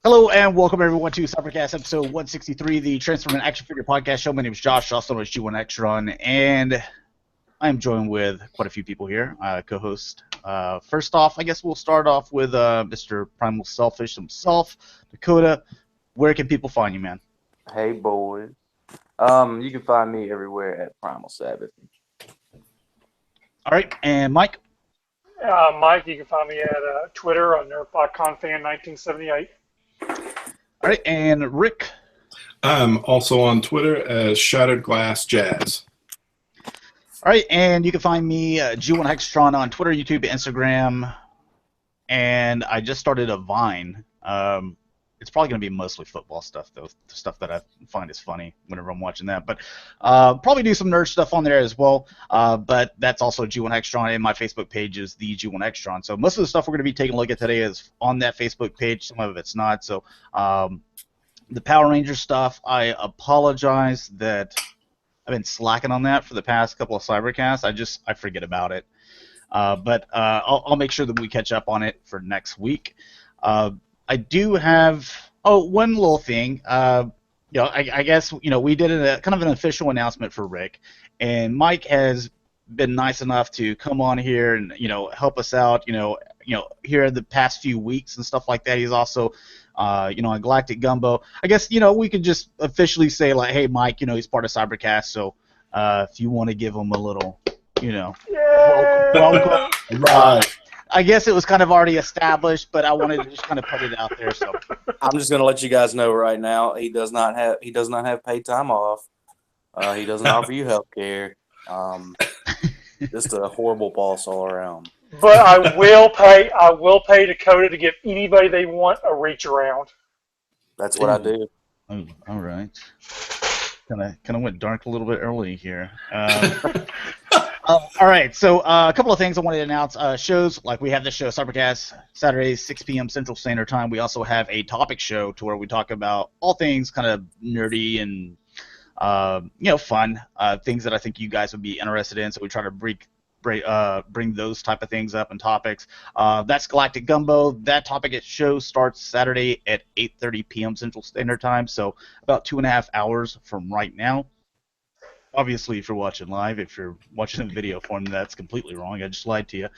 Hello and welcome everyone to Cybercast episode 163, the Transforming Action Figure Podcast Show. My name is Josh, also known as G1Xtron, and I am joined with quite a few people here, co-host. First off, I guess we'll start off with Mr. Primal Selfish himself, Dakota. Where can people find you, man? Hey boys. You can find me everywhere at PrimalSabbath. All right, and Mike? Mike, you can find me at Twitter on NerdBotConFan1978. All right, and Rick? I'm also on Twitter as Shatrdglassjazz. All right, and you can find me, G1Xtron, on Twitter, YouTube, Instagram, and I just started a Vine. It's probably going to be mostly football stuff, though, the stuff that I find is funny whenever I'm watching that. But probably do some nerd stuff on there as well. But that's also G1Xtron, and my Facebook page is the G1Xtron. So most of the stuff we're going to be taking a look at today is on that Facebook page. Some of it's not. So the Power Ranger stuff, I apologize that I've been slacking on that for the past couple of Cybercasts. I forget about it. But I'll make sure that we catch up on it for next week. I do have one little thing. I guess we did a kind of an official announcement for Rick, and Mike has been nice enough to come on here and help us out. Here in the past few weeks and stuff like that. He's also on Galactic Gumbo. I guess we could just officially say like, hey, Mike, he's part of Cybercast, so if you want to give him a little, welcome. Right. I guess it was kind of already established, but I wanted to just kind of put it out there. So I'm just gonna let you guys know right now. He does not have paid time off. He doesn't offer you health care. Just a horrible boss all around. But I will pay Dakota to give anybody they want a reach around. That's what I do. Oh, all right. Kind of went dark a little bit early here. All right, so a couple of things I wanted to announce. Shows, like we have this show, Cybercast, Saturdays, 6 p.m. Central Standard Time. We also have a topic show to where we talk about all things kind of nerdy and, fun, things that I think you guys would be interested in. So we try to bring those type of things up and topics. That's Galactic Gumbo. That topic show starts Saturday at 8:30 p.m. Central Standard Time, so about 2.5 hours from right now. Obviously, if you're watching live, if you're watching in video form, that's completely wrong. I just lied to you.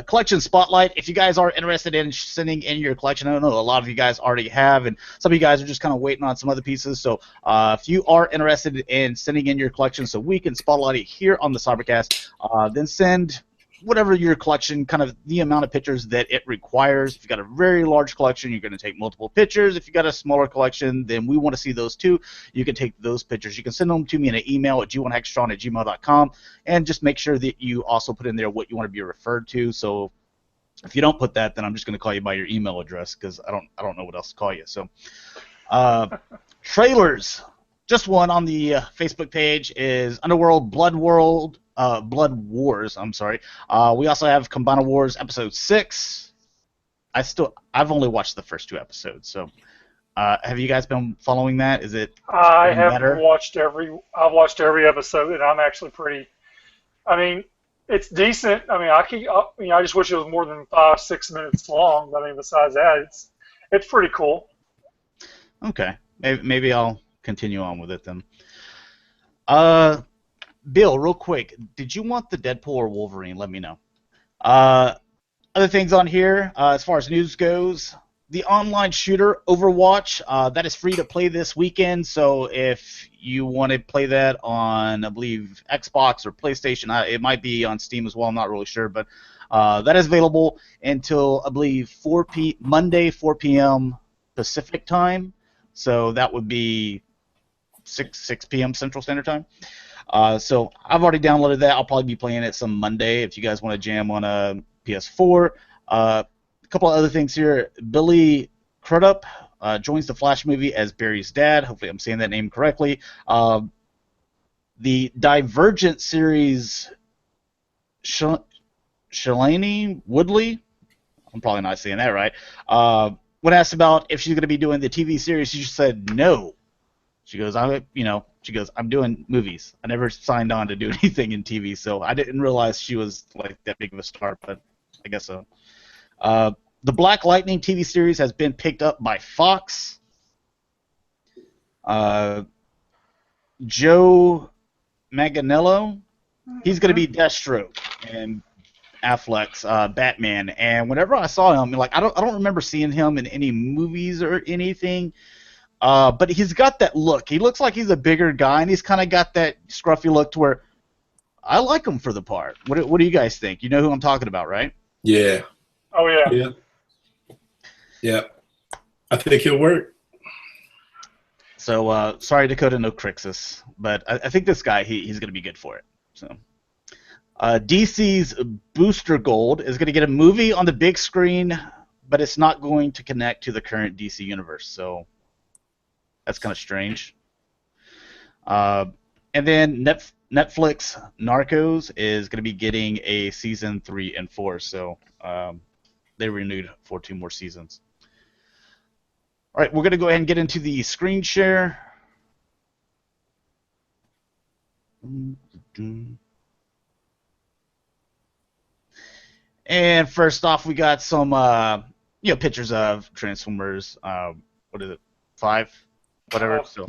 Collection Spotlight. If you guys are interested in sending in your collection, I know a lot of you guys already have, and some of you guys are just kind of waiting on some other pieces. So if you are interested in sending in your collection so we can spotlight it here on the Cybercast, then send whatever your collection, kind of the amount of pictures that it requires. If you've got a very large collection, you're going to take multiple pictures. If you've got a smaller collection, then we want to see those too. You can take those pictures. You can send them to me in an email at g1xtron@gmail.com, and just make sure that you also put in there what you want to be referred to. So if you don't put that, then I'm just going to call you by your email address because I don't know what else to call you. So trailers. Just one on the Facebook page is Underworld Blood Wars. I'm sorry. We also have Combiner Wars episode 6. I've only watched the first 2 episodes. So, have you guys been following that? Is it? I have better? I've watched every episode, and I'm actually pretty. I mean, it's decent. I mean, I just wish it was more than 5-6 minutes long. But I mean, besides that, it's pretty cool. Okay, maybe I'll continue on with it then. Bill, real quick, did you want the Deadpool or Wolverine? Let me know. Other things on here, as far as news goes, the online shooter Overwatch, that is free to play this weekend. So if you want to play that on, I believe, Xbox or PlayStation, it might be on Steam as well. I'm not really sure, but that is available until, I believe, Monday, 4 p.m. Pacific time. So that would be 6 p.m. Central Standard Time. So I've already downloaded that. I'll probably be playing it some Monday if you guys want to jam on a PS4. A couple of other things here. Billy Crudup joins the Flash movie as Barry's dad. Hopefully I'm saying that name correctly. The Divergent series, Shailene Woodley, I'm probably not saying that right, when asked about if she's going to be doing the TV series, she just said no. She goes, I'm doing movies. I never signed on to do anything in TV, so I didn't realize she was like that big of a star, but I guess so. The Black Lightning TV series has been picked up by Fox. Joe Manganiello, he's going to be Deathstroke and Affleck's Batman. And whenever I saw him, like I don't remember seeing him in any movies or anything. But he's got that look. He looks like he's a bigger guy, and he's kind of got that scruffy look to where I like him for the part. What do you guys think? You know who I'm talking about, right? Yeah. Oh yeah. Yeah. Yeah. I think he'll work. So sorry, Dakota, no Crixus, but I think this guy he's going to be good for it. So DC's Booster Gold is going to get a movie on the big screen, but it's not going to connect to the current DC universe. So that's kind of strange. And then Netflix Narcos is going to be getting a season 3 and 4. So they renewed for 2 more seasons. All right, we're going to go ahead and get into the screen share. And first off, we got some pictures of Transformers. What is it? 5, whatever. So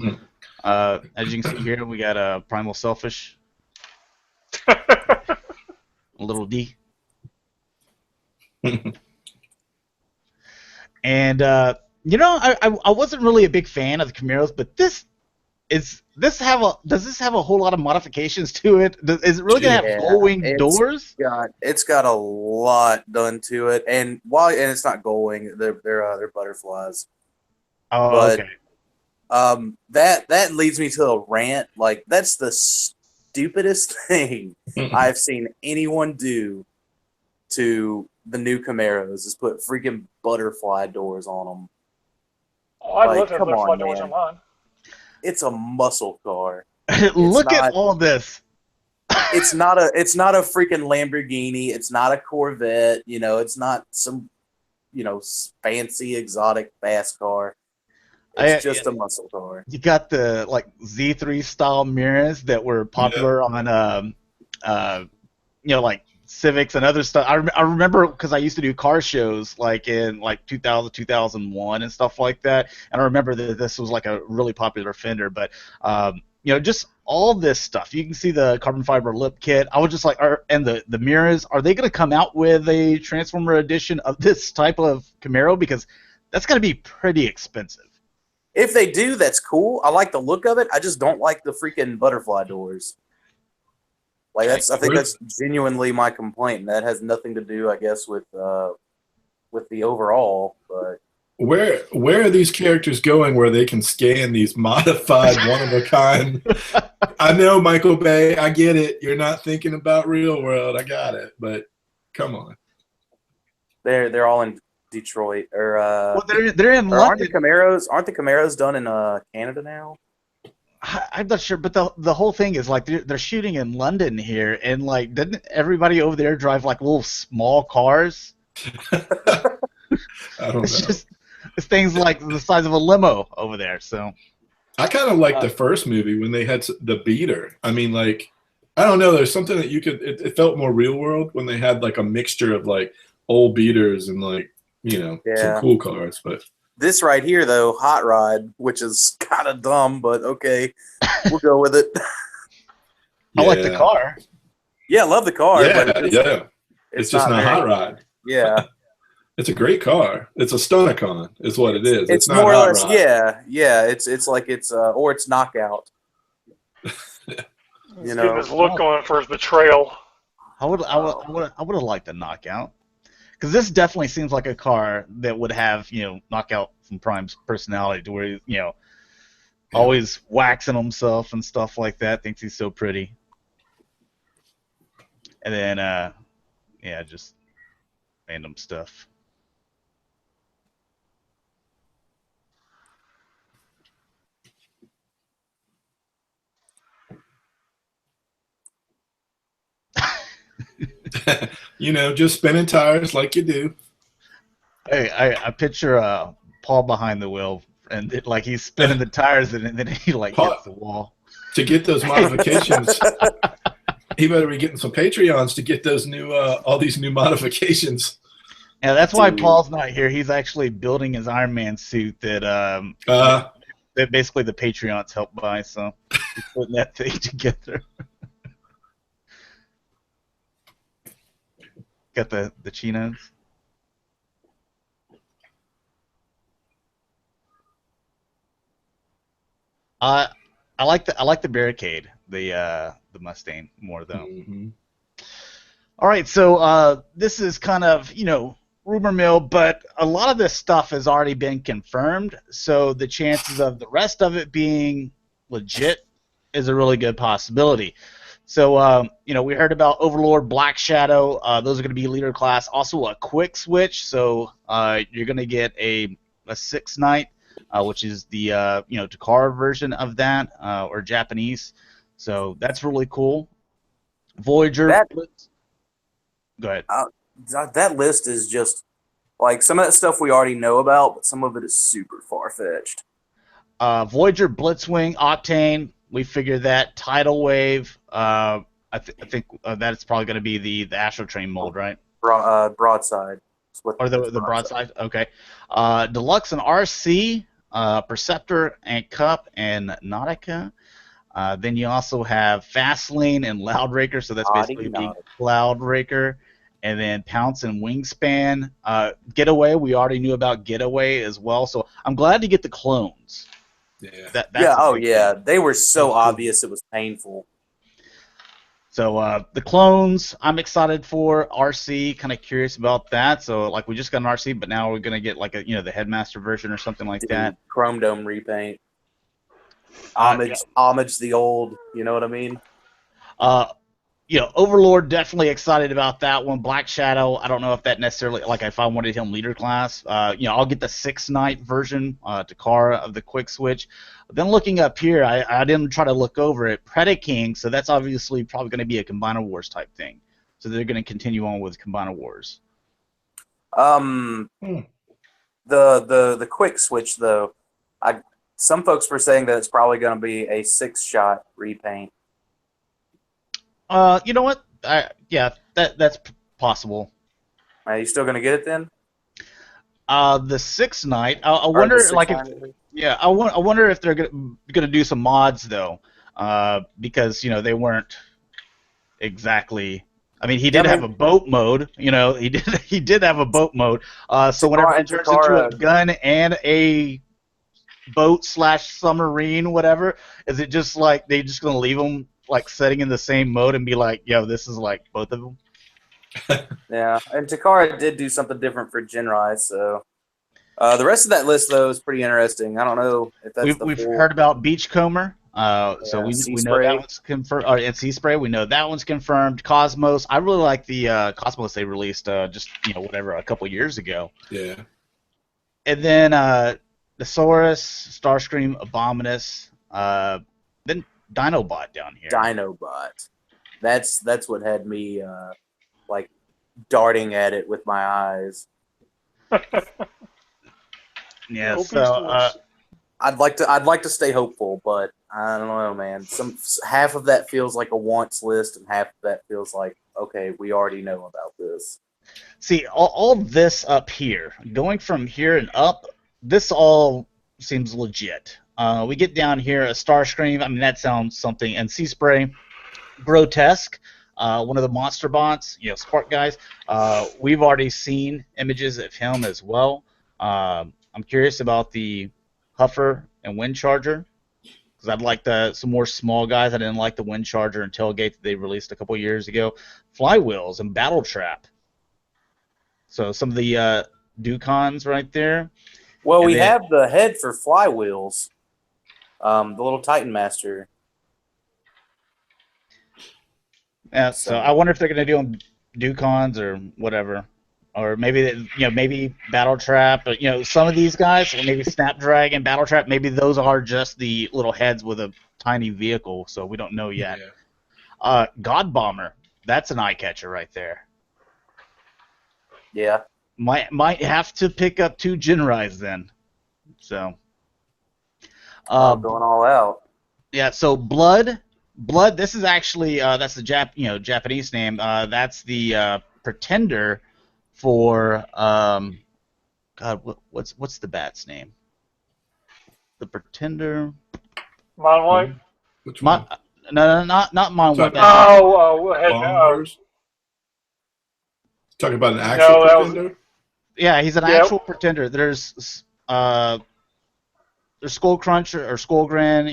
as you can see here, we got Primal Selfish, a little D, and I wasn't really a big fan of the Camaros, but does this have a whole lot of modifications to it? Is it really gonna have gull-wing doors? It's got a lot done to it, and it's not gull-wing, they're butterflies. Oh, but, okay. That leads me to a rant. Like, that's the stupidest thing I've seen anyone do to the new Camaros is put freaking butterfly doors on them. Oh, I'd love to have butterfly doors on mine. It's a muscle car. Look at all this. It's not a freaking Lamborghini. It's not a Corvette. It's not some fancy exotic fast car. It's just a muscle car. You got the Z3 style mirrors that were popular on like Civics and other stuff. I remember because I used to do car shows in 2000, 2001 and stuff like that, and I remember that this was a really popular fender. But just all this stuff. You can see the carbon fiber lip kit. I was just and the mirrors. Are they going to come out with a Transformer edition of this type of Camaro? Because that's going to be pretty expensive. If they do, that's cool. I like the look of it. I just don't like the freaking butterfly doors. I think that's genuinely my complaint. And that has nothing to do, I guess, with the overall. But where are these characters going where they can scan these modified one of a kind? I know, Michael Bay, I get it. You're not thinking about real world. I got it, but come on. They're all in Detroit or they're in London. Aren't the Camaros done in Canada now? I'm not sure, but the whole thing is they're shooting in London here, and didn't everybody over there drive little small cars? I don't know. It's things the size of a limo over there. So I kind of like the first movie when they had the beater. I mean, I don't know. There's something that you could. It felt more real world when they had a mixture of old beaters and some cool cars, but. This right here, though, Hot Rod, which is kind of dumb, but okay, we'll go with it. I like the car. Yeah, I love the car. Yeah, but it's just not Hot Rod. Yeah. It's a great car. It's a Stunticon, is what it is. It's not more or Hot less, Rod. yeah. Or it's Knockout. He's getting his look going for his betrayal. I would have liked a Knockout. Because this definitely seems like a car that would have, Knockout from Prime's personality to where, always waxing himself and stuff like that. Thinks he's so pretty. And then, just random stuff. Just spinning tires like you do. Hey, I picture Paul behind the wheel, and he's spinning the tires, and then he hits the wall. To get those modifications, he better be getting some Patreons to get those new, all these new modifications. Yeah, that's why Dude. Paul's not here. He's actually building his Iron Man suit that that basically the Patreons helped buy. So he's putting that thing together. Got the chinos. I like the barricade, the Mustang more though. Mhm. All right, so this is kind of, rumor mill, but a lot of this stuff has already been confirmed, so the chances of the rest of it being legit is a really good possibility. So, we heard about Overlord, Black Shadow. Those are going to be leader class. Also a quick switch, so you're going to get a 6 Knight, which is the, Takara version of that, or Japanese. So that's really cool. Voyager. Go ahead. That list is just like some of that stuff we already know about, but some of it is super far-fetched. Voyager, Blitzwing, Octane. We figured that. Tidal Wave. I think that's probably going to be the Astro Train mold, right? Broadside. Or the broadside. Okay. Deluxe and RC. Perceptor and Cup and Nautica. Then you also have Fastlane and Loudraker, so that's basically being Cloudraker. And then Pounce and Wingspan. Getaway, we already knew about Getaway as well, so I'm glad to get the clones. Yeah. They were so obvious it was painful. So the clones, I'm excited for. RC, kind of curious about that. So like we just got an RC, but now we're gonna get like the Headmaster version or something like that. Chrome Dome repaint. Homage the old. You know what I mean? Overlord, definitely excited about that one. Black Shadow, I don't know if that necessarily, like if I wanted him leader class. I'll get the 6 Knight version, Takara of the quick switch. Then looking up here, I didn't try to look over it. Predaking, so that's obviously probably going to be a Combiner Wars type thing. So they're going to continue on with Combiner Wars. The quick switch though, some folks were saying that it's probably going to be a 6-shot repaint. You know what? That's possible. Are you still going to get it then? The 6 Knight. I wonder, I wonder if they're gonna do some mods though, because they weren't exactly. I mean, he did have a boat mode. He did have a boat mode. So whenever it turns into a gun and a boat / submarine, whatever, is it just like they just gonna leave them like setting in the same mode and be like, yo, this is like both of them? Yeah, and Takara did do something different for Jinrai, so the rest of that list though is pretty interesting. I don't know if that's we've heard about Beachcomber, so we know that one's confirmed. And Sea Spray, we know that one's confirmed. Cosmos, I really like the Cosmos they released just a couple years ago. Yeah. And then Thesaurus, Starscream, Abominus, then Dinobot down here. Dinobot, that's what had me like darting at it with my eyes. Yeah, so I'd like to stay hopeful, but I don't know, man. Half of that feels like a wants list, and half of that feels like, okay, we already know about this. See, all this up here, going from here and up, this all seems legit. We get down here, a Starscream, I mean, that sounds something, and Sea Spray, Grotesque, one of the monster bots, Spark guys. We've already seen images of him as well. I'm curious about the Huffer and Windcharger, because I'd like some more small guys. I didn't like the Windcharger and Tailgate that they released a couple years ago. Flywheels and Battle Trap. So some of the Dukons right there. Well, we have the head for Flywheels, the little Titan Master. Yeah, so I wonder if they're going to do them Dukons or whatever. Or maybe maybe Battle Trap, but some of these guys, or maybe Snapdragon, Battle Trap, maybe those are just the little heads with a tiny vehicle, so we don't know yet. Yeah. God Bomber, that's an eye catcher right there. Yeah. Might have to pick up 2 Jinrais then. So. Going all out. Yeah. So Blood. This is actually that's the Japanese name. That's the Pretender for God, what's the bat's name? The Pretender. Mind Which one? No, not Mind Wipe. Talking Bombers? Talking about an actual No, that was Pretender? Yeah, he's an Yep. actual Pretender. There's Skull Crunch or Skull Grin.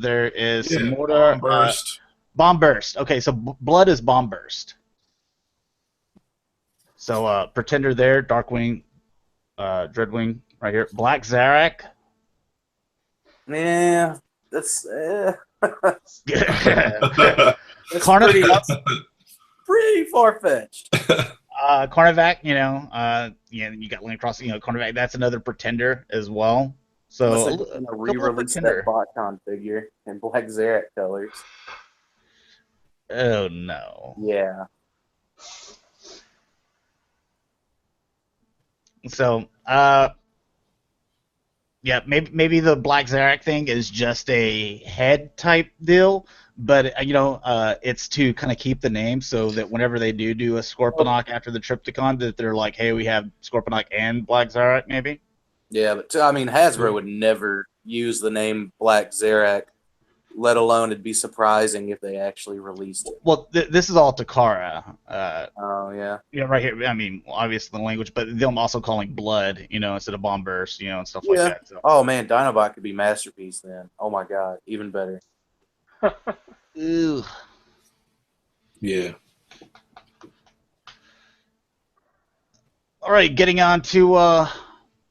There is some Mortar. Bomb Burst. Bomb Burst. Okay, so Blood is Bomb Burst. So Pretender there, Darkwing, Dreadwing right here, Black Zarak. Yeah, that's that's Carnivac. pretty far fetched. Carnivac, you got Link Cross, Carnivac. That's another Pretender as well. So Unless they're gonna re-release that BotCon figure in Black Zarak colors. Oh no. Yeah. So, yeah, maybe the Black Zarak thing is just a head type deal, but it's to kind of keep the name so that whenever they do a Scorponok after the Triptychon, that they're like, hey, we have Scorponok and Black Zarak, maybe. Yeah, but Hasbro would never use the name Black Zarak, let alone it'd be surprising if they actually released it. Well, this is all Takara. Oh yeah. Yeah, right here. I mean, obviously the language, but them also calling Blood, instead of Bomb Burst, and stuff like that. So. Oh man, Dinobot could be Masterpiece then. Oh my god, even better. Ooh. Yeah. All right, getting on to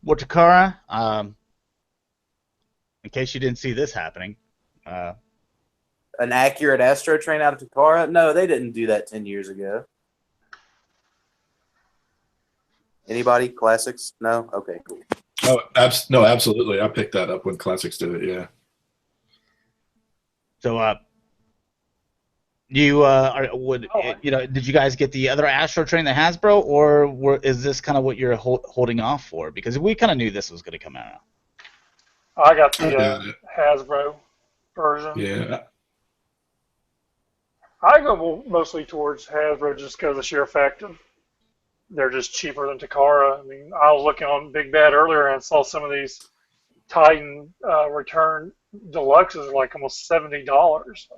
Takara. In case you didn't see this happening. An accurate Astro Train out of Takara? No, they didn't do that 10 years ago. Anybody? Classics? No? Okay, cool. Oh, no, absolutely. I picked that up when Classics did it, yeah. So, did you guys get the other Astro Train, the Hasbro, or is this kind of what you're holding off for? Because we kind of knew this was going to come out. I got the Hasbro version. Yeah. I go mostly towards Hasbro just because of the sheer fact of they're just cheaper than Takara. I mean, I was looking on Big Bad earlier and saw some of these Titan Return Deluxes like almost $70.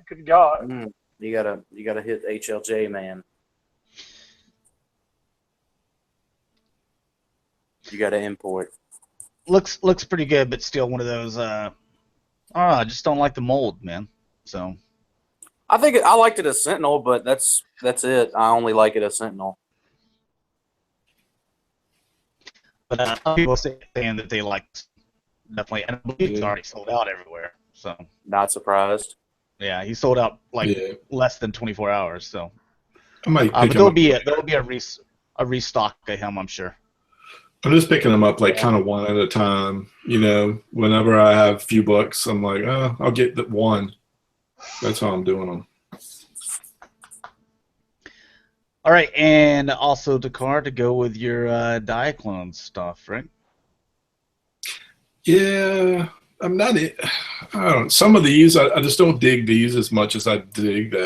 Good God! You gotta hit HLJ, man. You gotta import. Looks pretty good, but still one of those. I just don't like the mold, man. So. I liked it as Sentinel, but that's it. I only like it as Sentinel. But people saying that they like definitely, and I believe it's already sold out everywhere. So. Not surprised. Yeah, he sold out less than 24 hours. So. I might. But there'll be a restock of him, I'm sure. I'm just picking them up kind of one at a time. Whenever I have a few bucks, I'm like, I'll get the one. That's how I'm doing them. All right, and also Dakar to go with your Diaclone stuff, right? Yeah, I'm not. I don't know. Some of these, I just don't dig these as much as I dig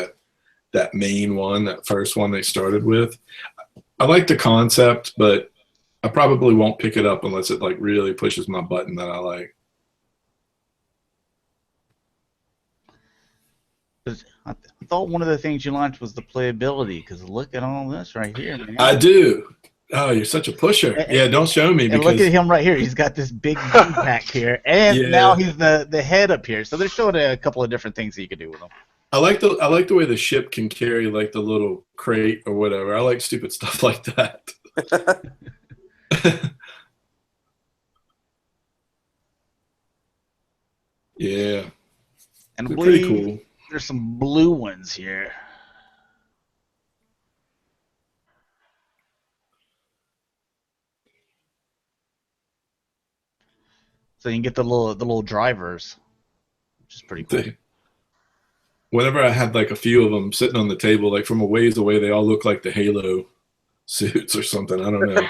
that main one, that first one they started with. I like the concept, but I probably won't pick it up unless it really pushes my button that I like. I thought one of the things you liked was the playability, because look at all this right here, man. I do. Oh, you're such a pusher. Yeah, don't show me. And look at him right here. He's got this big back here, and now he's the head up here. So they're showing a couple of different things that you could do with him. I like the way the ship can carry the little crate or whatever. I like stupid stuff like that. Yeah. And they're pretty cool. There's some blue ones here. So you can get the little drivers, which is pretty cool. Whenever I had a few of them sitting on the table, from a ways away, they all look like the Halo suits or something. I don't know.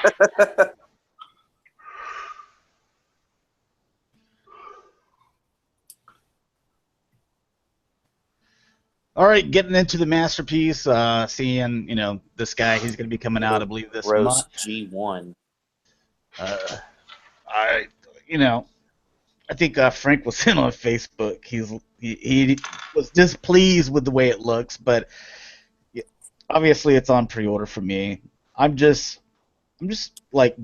All right, getting into the masterpiece, seeing, this guy, he's going to be coming out, I believe, this month. G1. I, you know, I think Frank was in on Facebook. He was displeased with the way it looks, but obviously it's on pre-order for me. I'm just like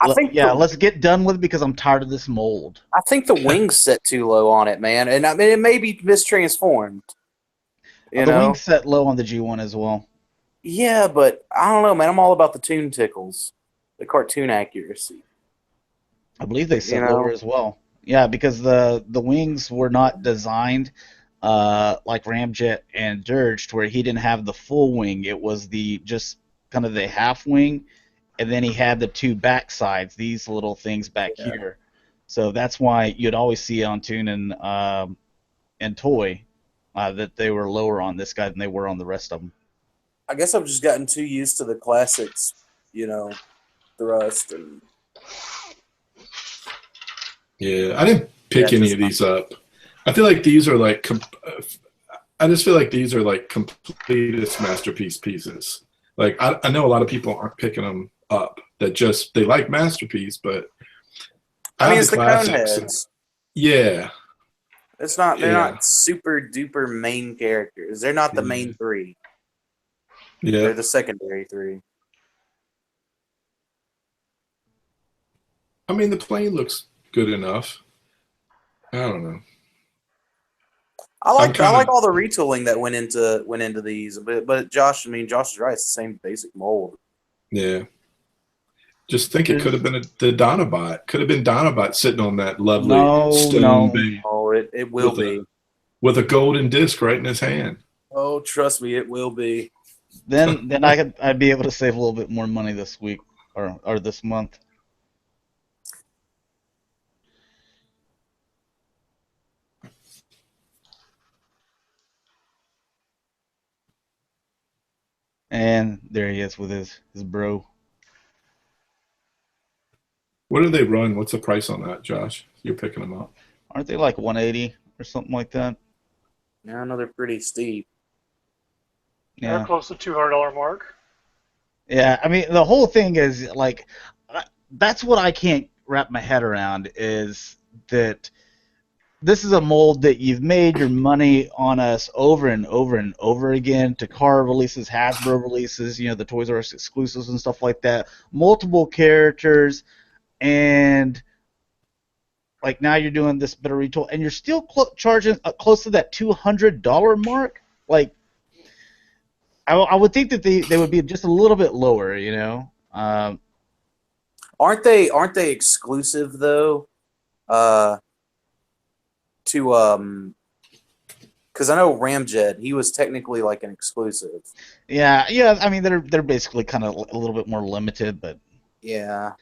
let's get done with it because I'm tired of this mold. I think the wings set too low on it, man, and I mean it may be mistransformed. The wings set low on the G1 as well. Yeah, but I don't know, man. I'm all about the toon tickles, the cartoon accuracy. I believe they set lower as well. Yeah, because the wings were not designed like Ramjet and Dirge, to where he didn't have the full wing. It was just kind of the half wing, and then he had the two back sides, these little things back here. So that's why you'd always see on Toon and Toy that they were lower on this guy than they were on the rest of them. I guess I've just gotten too used to the classics, thrust and. Yeah, I didn't pick any of these up. I feel like these are like. I just feel like these are like completest masterpiece pieces. Like I know a lot of people aren't picking them up. They like masterpiece, but I mean it's the Coneheads. Yeah. It's not. They're not super duper main characters. They're not the main three. Yeah. They're the secondary three. I mean, the plane looks good enough. I don't know. I like all the retooling that went into these, but Josh is right. It's the same basic mold. Yeah. Just think it could have been the Dinobot. Could have been Dinobot sitting on that lovely stone base. Oh, it will be. With a golden disc right in his hand. Oh, trust me, it will be. Then I'd be able to save a little bit more money this week or this month. And there he is with his bro. What do they run? What's the price on that, Josh? You're picking them up. Aren't they like 180 or something like that? Yeah, I know they're pretty steep. Yeah, they're close to $200 mark. Yeah, I mean the whole thing is like that's what I can't wrap my head around is that this is a mold that you've made your money on us over and over and over again. Takara releases, Hasbro releases, the Toys R Us exclusives and stuff like that. Multiple characters. And like now you're doing this bit of retool, and you're still charging close to that $200 mark. Like I would think that they would be just a little bit lower, Aren't they exclusive though? To because I know Ramjet, he was technically like an exclusive. Yeah. I mean they're basically kind of a little bit more limited, but yeah.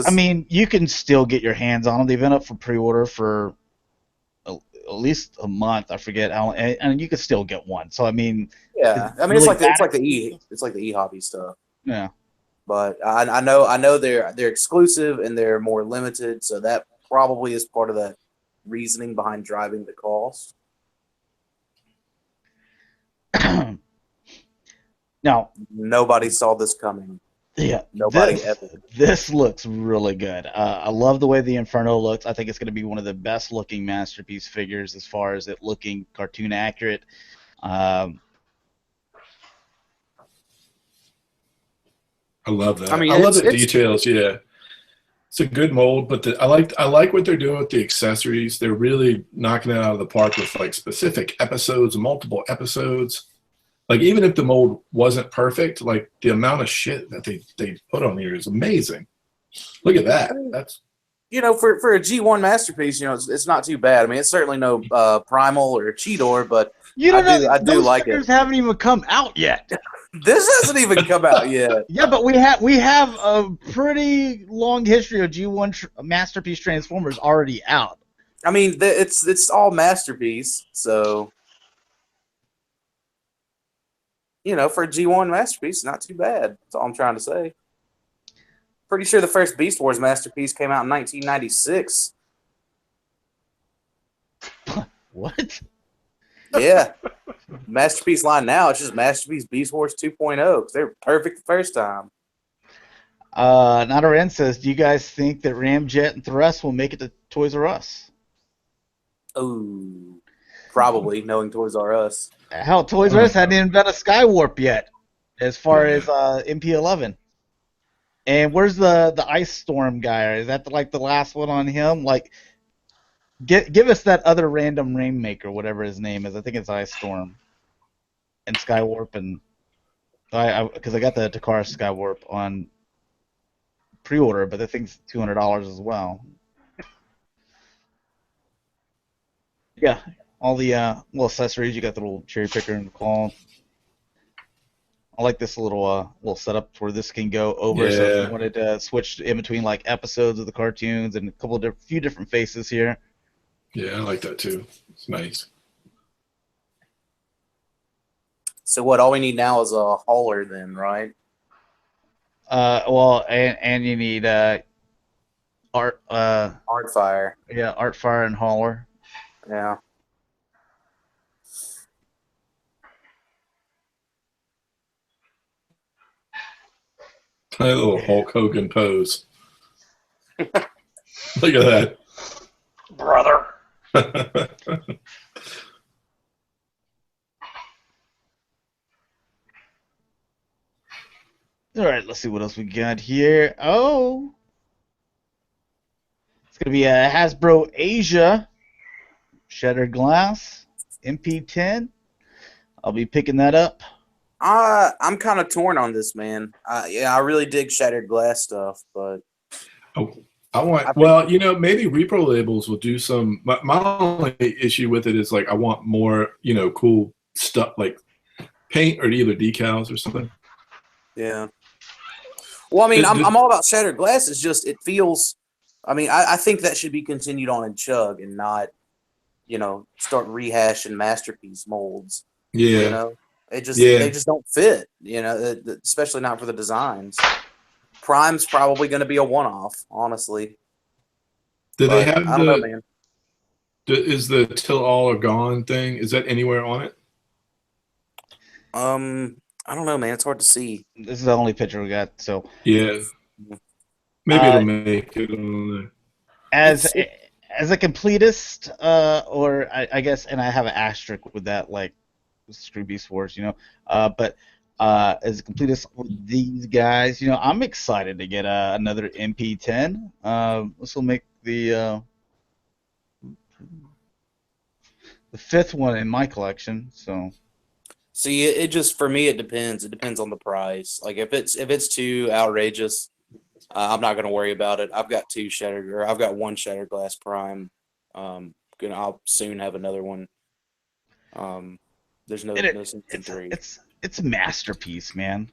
I mean, you can still get your hands on them. They've been up for pre-order for at least a month. I forget how, and you can still get one. So I mean, yeah. I mean, it's like the e-hobby stuff. Yeah. But I know they're exclusive and they're more limited. So that probably is part of the reasoning behind driving the cost. Now, nobody saw this coming. Yeah, nobody ever. This looks really good. I love the way the Inferno looks. I think it's going to be one of the best looking masterpiece figures as far as it looking cartoon accurate. I love that. I mean, I love the details. Yeah, it's a good mold, but I like what they're doing with the accessories. They're really knocking it out of the park with like specific episodes, multiple episodes. Like, even if the mold wasn't perfect, like, the amount of shit that they put on here is amazing. Look at that. That's for a G1 masterpiece, it's not too bad. I mean, it's certainly no Primal or Cheetor, but I do like it. Those haven't even come out yet. This hasn't even come out yet. Yeah, but we have a pretty long history of G1 masterpiece Transformers already out. I mean, it's all masterpiece, so... for a G1 masterpiece, not too bad. That's all I'm trying to say. Pretty sure the first Beast Wars masterpiece came out in 1996. What? Yeah. Masterpiece line now, it's just Masterpiece Beast Wars 2.0 because they were perfect the first time. Nadarin says, do you guys think that Ramjet and Thrust will make it to Toys R Us? Oh, probably, knowing Toys R Us. Hell, Toys R Us hadn't even been a Skywarp yet, as far as MP11. And where's the Ice Storm guy? Is that like the last one on him? Like, give us that other random Rainmaker, whatever his name is. I think it's Ice Storm and Skywarp, and because I got the Takara Skywarp on pre-order, but the thing's $200 as well. Yeah, all the little accessories. You got the little cherry picker and the claw. I like this little setup where this can go over. So if you wanted to switch in between like episodes of the cartoons and a few different faces here. Yeah, I like that too. It's nice. So what? All we need now is a hauler, then, right? Well, and you need art. Artfire. Yeah, Artfire and hauler. Yeah. A little Hulk Hogan pose. Look at that. Brother. All right, let's see what else we got here. Oh, it's gonna be a Hasbro Asia Shattered Glass MP10. I'll be picking that up. I'm kind of torn on this, man. Yeah, I really dig Shattered Glass stuff, but maybe repro labels will do some. My only issue with it is like I want more, cool stuff like paint or either decals or something. Yeah. Well, I mean, I'm all about Shattered Glass. It's just it feels. I mean, I think that should be continued on in Chug and not, start rehashing Masterpiece molds. Yeah. They just don't fit. Especially not for the designs. Prime's probably going to be a one-off, honestly. Do they have I don't know, man. Is the Till All Are Gone thing? Is that anywhere on it? I don't know, man. It's hard to see. This is the only picture we got, so yeah. Maybe it'll make it on there. As a completist, or I guess, and I have an asterisk with that, like screw Beast Wars, but as a completist with these guys, I'm excited to get another MP10. This will make the fifth one in my collection. So, see, it just for me, it depends. It depends on the price. Like if it's too outrageous, I'm not gonna worry about it. I've got one Shattered Glass Prime. I'll soon have another one. There's no three. It's a masterpiece, man.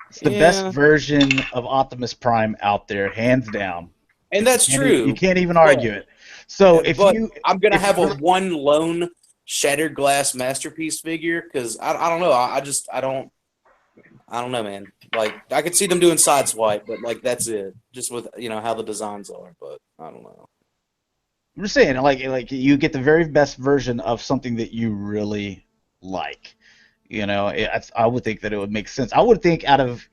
It's the best version of Optimus Prime out there, hands down. And that's true. You can't even argue it. So I'm gonna have a one lone Shattered Glass Masterpiece figure because I don't know. I don't know, man. Like I could see them doing Sideswipe, but like that's it. Just with how the designs are, but I don't know. I'm just saying, like you get the very best version of something that you really like. I would think that it would make sense. I would think out of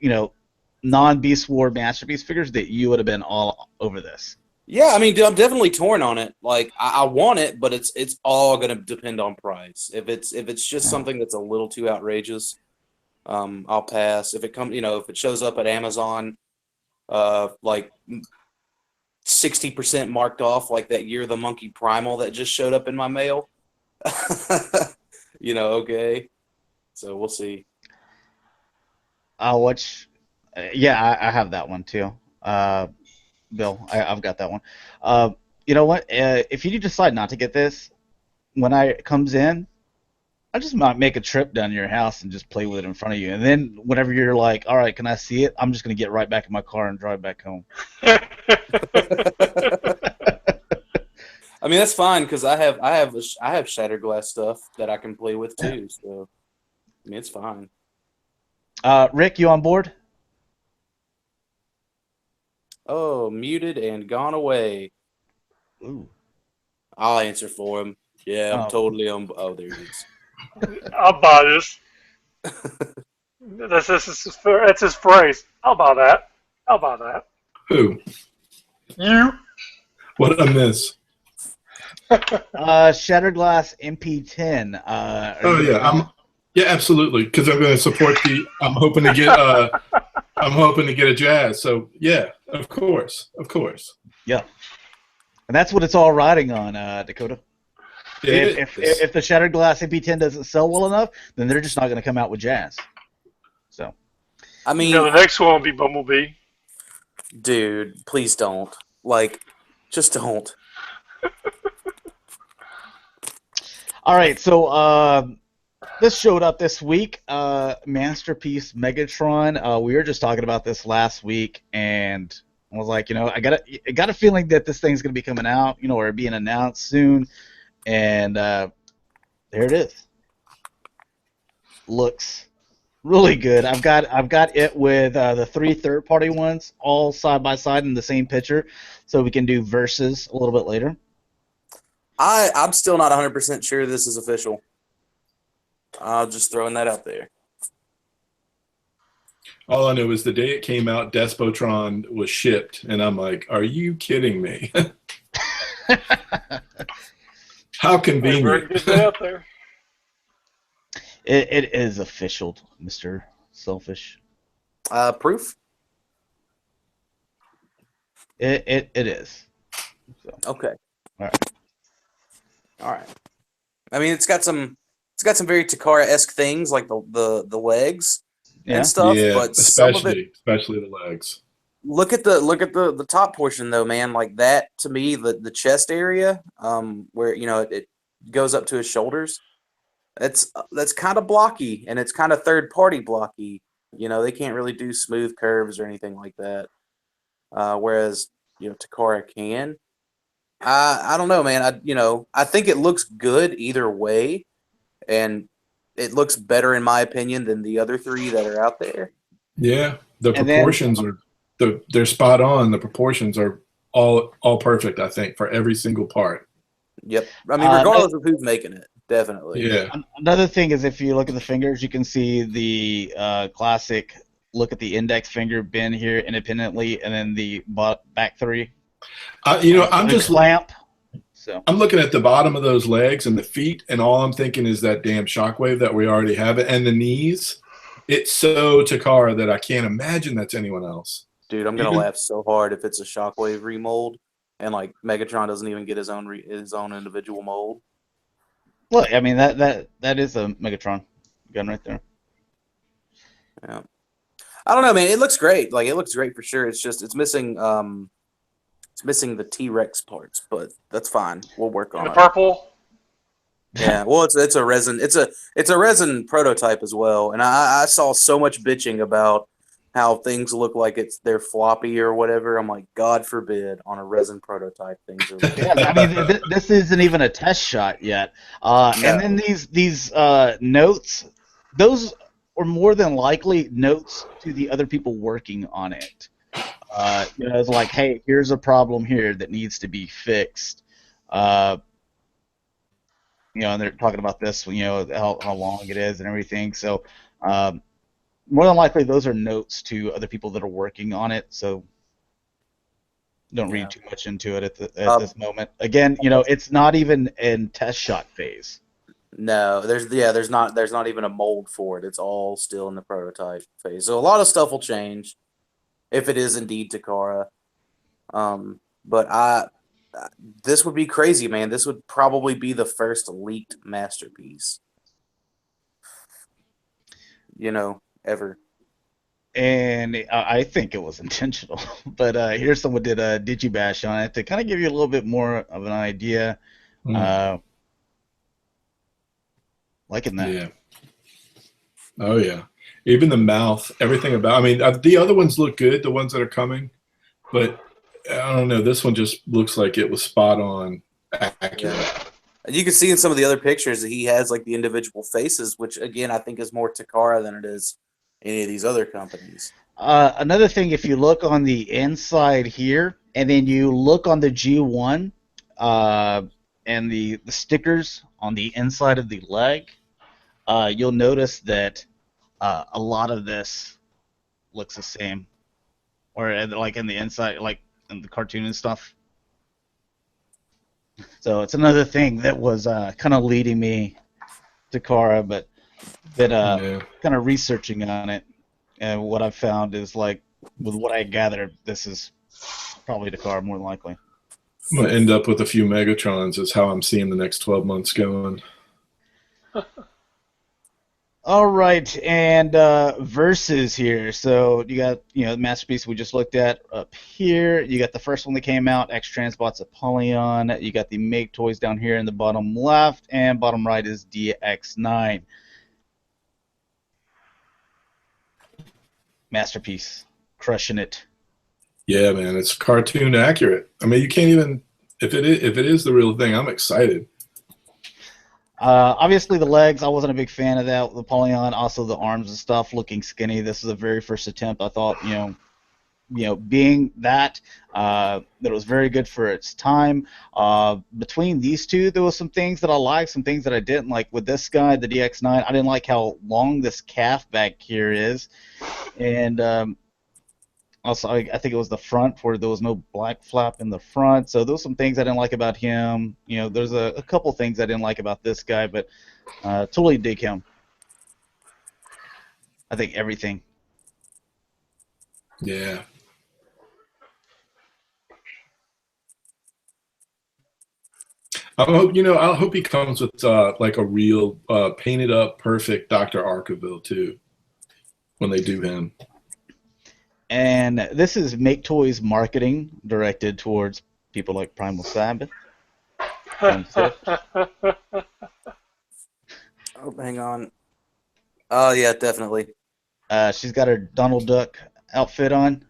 non-Beast War Masterpiece figures that you would have been all over this. Yeah, I mean, dude, I'm definitely torn on it. Like I want it, but it's all gonna depend on price. If it's just something that's a little too outrageous, I'll pass. If it comes, if it shows up at Amazon, like 60% marked off, like that Year of the Monkey Primal that just showed up in my mail. Okay. So we'll see. I'll watch. Yeah, I have that one too. Bill, I've got that one. You know what? If you decide not to get this, when it comes in, I just might make a trip down to your house and just play with it in front of you. And then whenever you're like, all right, can I see it? I'm just going to get right back in my car and drive back home. I mean, that's fine because I have Shattered Glass stuff that I can play with too. So, I mean, it's fine. Rick, you on board? Oh, muted and gone away. Ooh. I'll answer for him. Yeah, I'm totally on. Oh, there he is. I'll buy this. That's his phrase. I'll buy that. I'll buy that. Who? You? What did I miss? Shatterglass MP10. Oh yeah, absolutely, because I'm going to support the. I'm hoping to get a jazz. So yeah, of course. Yeah, and that's what it's all riding on, Dakota. If the Shatterglass MP10 doesn't sell well enough, then they're just not going to come out with jazz. So, I mean, the next one will be Bumblebee. dude, please don't. Like, just don't. all right, so this showed up this week. Masterpiece Megatron. We were just talking about this last week, and I was like, I got a feeling that this thing's going to be coming out, or being announced soon. And there it is. Looks really good. I've got it with the 3 third-party ones all side by side in the same picture, so we can do verses a little bit later. I'm still not 100% sure this is official. Just throwing that out there. All I know is the day it came out, Despotron was shipped, and I'm like, are you kidding me? How convenient. Get it out there. It is official, Mr. Selfish. Proof? It is. So. Okay. All right. All right. I mean, it's got some very Takara-esque things like the legs and stuff, yeah, but especially the legs. Look at the top portion though, man. Like that to me, the chest area, where it goes up to his shoulders. That's kind of blocky, and it's kind of third party blocky. They can't really do smooth curves or anything like that. Whereas Takara can. I don't know, man. I think it looks good either way, and it looks better in my opinion than the other 3 that are out there. Yeah, the proportions they're spot on. The proportions are all perfect, I think, for every single part. Yep. I mean, regardless of who's making it, definitely. Yeah. Another thing is if you look at the fingers, you can see the classic look at the index finger bend here independently, and then the back 3. I'm just clamp. So I'm looking at the bottom of those legs and the feet, and all I'm thinking is that damn shockwave that we already have it, and the knees. It's so Takara that I can't imagine that's anyone else. Dude, I'm gonna laugh so hard if it's a shockwave remold, and like Megatron doesn't even get his own individual mold. Look, I mean that is a Megatron gun right there. Yeah, I don't know, man. It looks great. Like it looks great for sure. It's just it's missing the T-Rex parts, but that's fine. We'll work on the it. purple. Yeah, well, it's a resin. It's a resin prototype as well, and I saw so much bitching about how things look like they're floppy or whatever. I'm like, God forbid on a resin prototype things are. Yeah, I mean, this isn't even a test shot yet. No. And then these notes, those are more than likely notes to the other people working on it. It's like, hey, here's a problem here that needs to be fixed. And they're talking about this, how long it is and everything. So, more than likely, those are notes to other people that are working on it. So, don't read too much into it at this moment. Again, it's not even in test shot phase. No, there's not even a mold for it. It's all still in the prototype phase. So a lot of stuff will change if it is indeed Takara. But this would be crazy, man. This would probably be the first leaked masterpiece. Ever. And I think it was intentional. But here's someone did a digibash on it to kind of give you a little bit more of an idea. Liking that. Yeah. Oh, yeah. Even the mouth, everything about. I mean, the other ones look good, the ones that are coming, but I don't know. This one just looks like it was spot on, accurate. Yeah. You can see in some of the other pictures that he has like the individual faces, which again I think is more Takara than it is any of these other companies. Another thing, if you look on the inside here, and then you look on the G1, and the stickers on the inside of the leg, you'll notice that a lot of this looks the same, or like in the inside, like in the cartoon and stuff. So it's another thing that was kind of leading me to Kara, but kind of researching on it, and what I've found is like with what I gathered, this is probably Dakar more than likely. I'm gonna end up with a few Megatrons. Is how I'm seeing the next 12 months going. All right, and versus here. So you got the masterpiece we just looked at up here. You got the first one that came out, X Transbots Apollyon. You got the Make Toys down here in the bottom left, and bottom right is DX9. Masterpiece, crushing it. Yeah, man, it's cartoon accurate. I mean, you can't even if it is the real thing. I'm excited. Obviously, the legs, I wasn't a big fan of that. The Apollyon, also the arms and stuff, looking skinny. This is the very first attempt. I thought, being that it was very good for its time. Between these two, there was some things that I liked, some things that I didn't like. With this guy, the DX9, I didn't like how long this calf back here is, and also, I think it was the front where there was no black flap in the front. So those some things I didn't like about him. There's a couple things I didn't like about this guy, but totally dig him. I think everything. Yeah. I hope he comes with like a real painted up, perfect Dr. Arkeville too, when they do him. And this is Make Toys marketing directed towards people like PrimalSabbath. Oh, hang on. Oh, yeah, definitely. She's got her Donald Duck outfit on.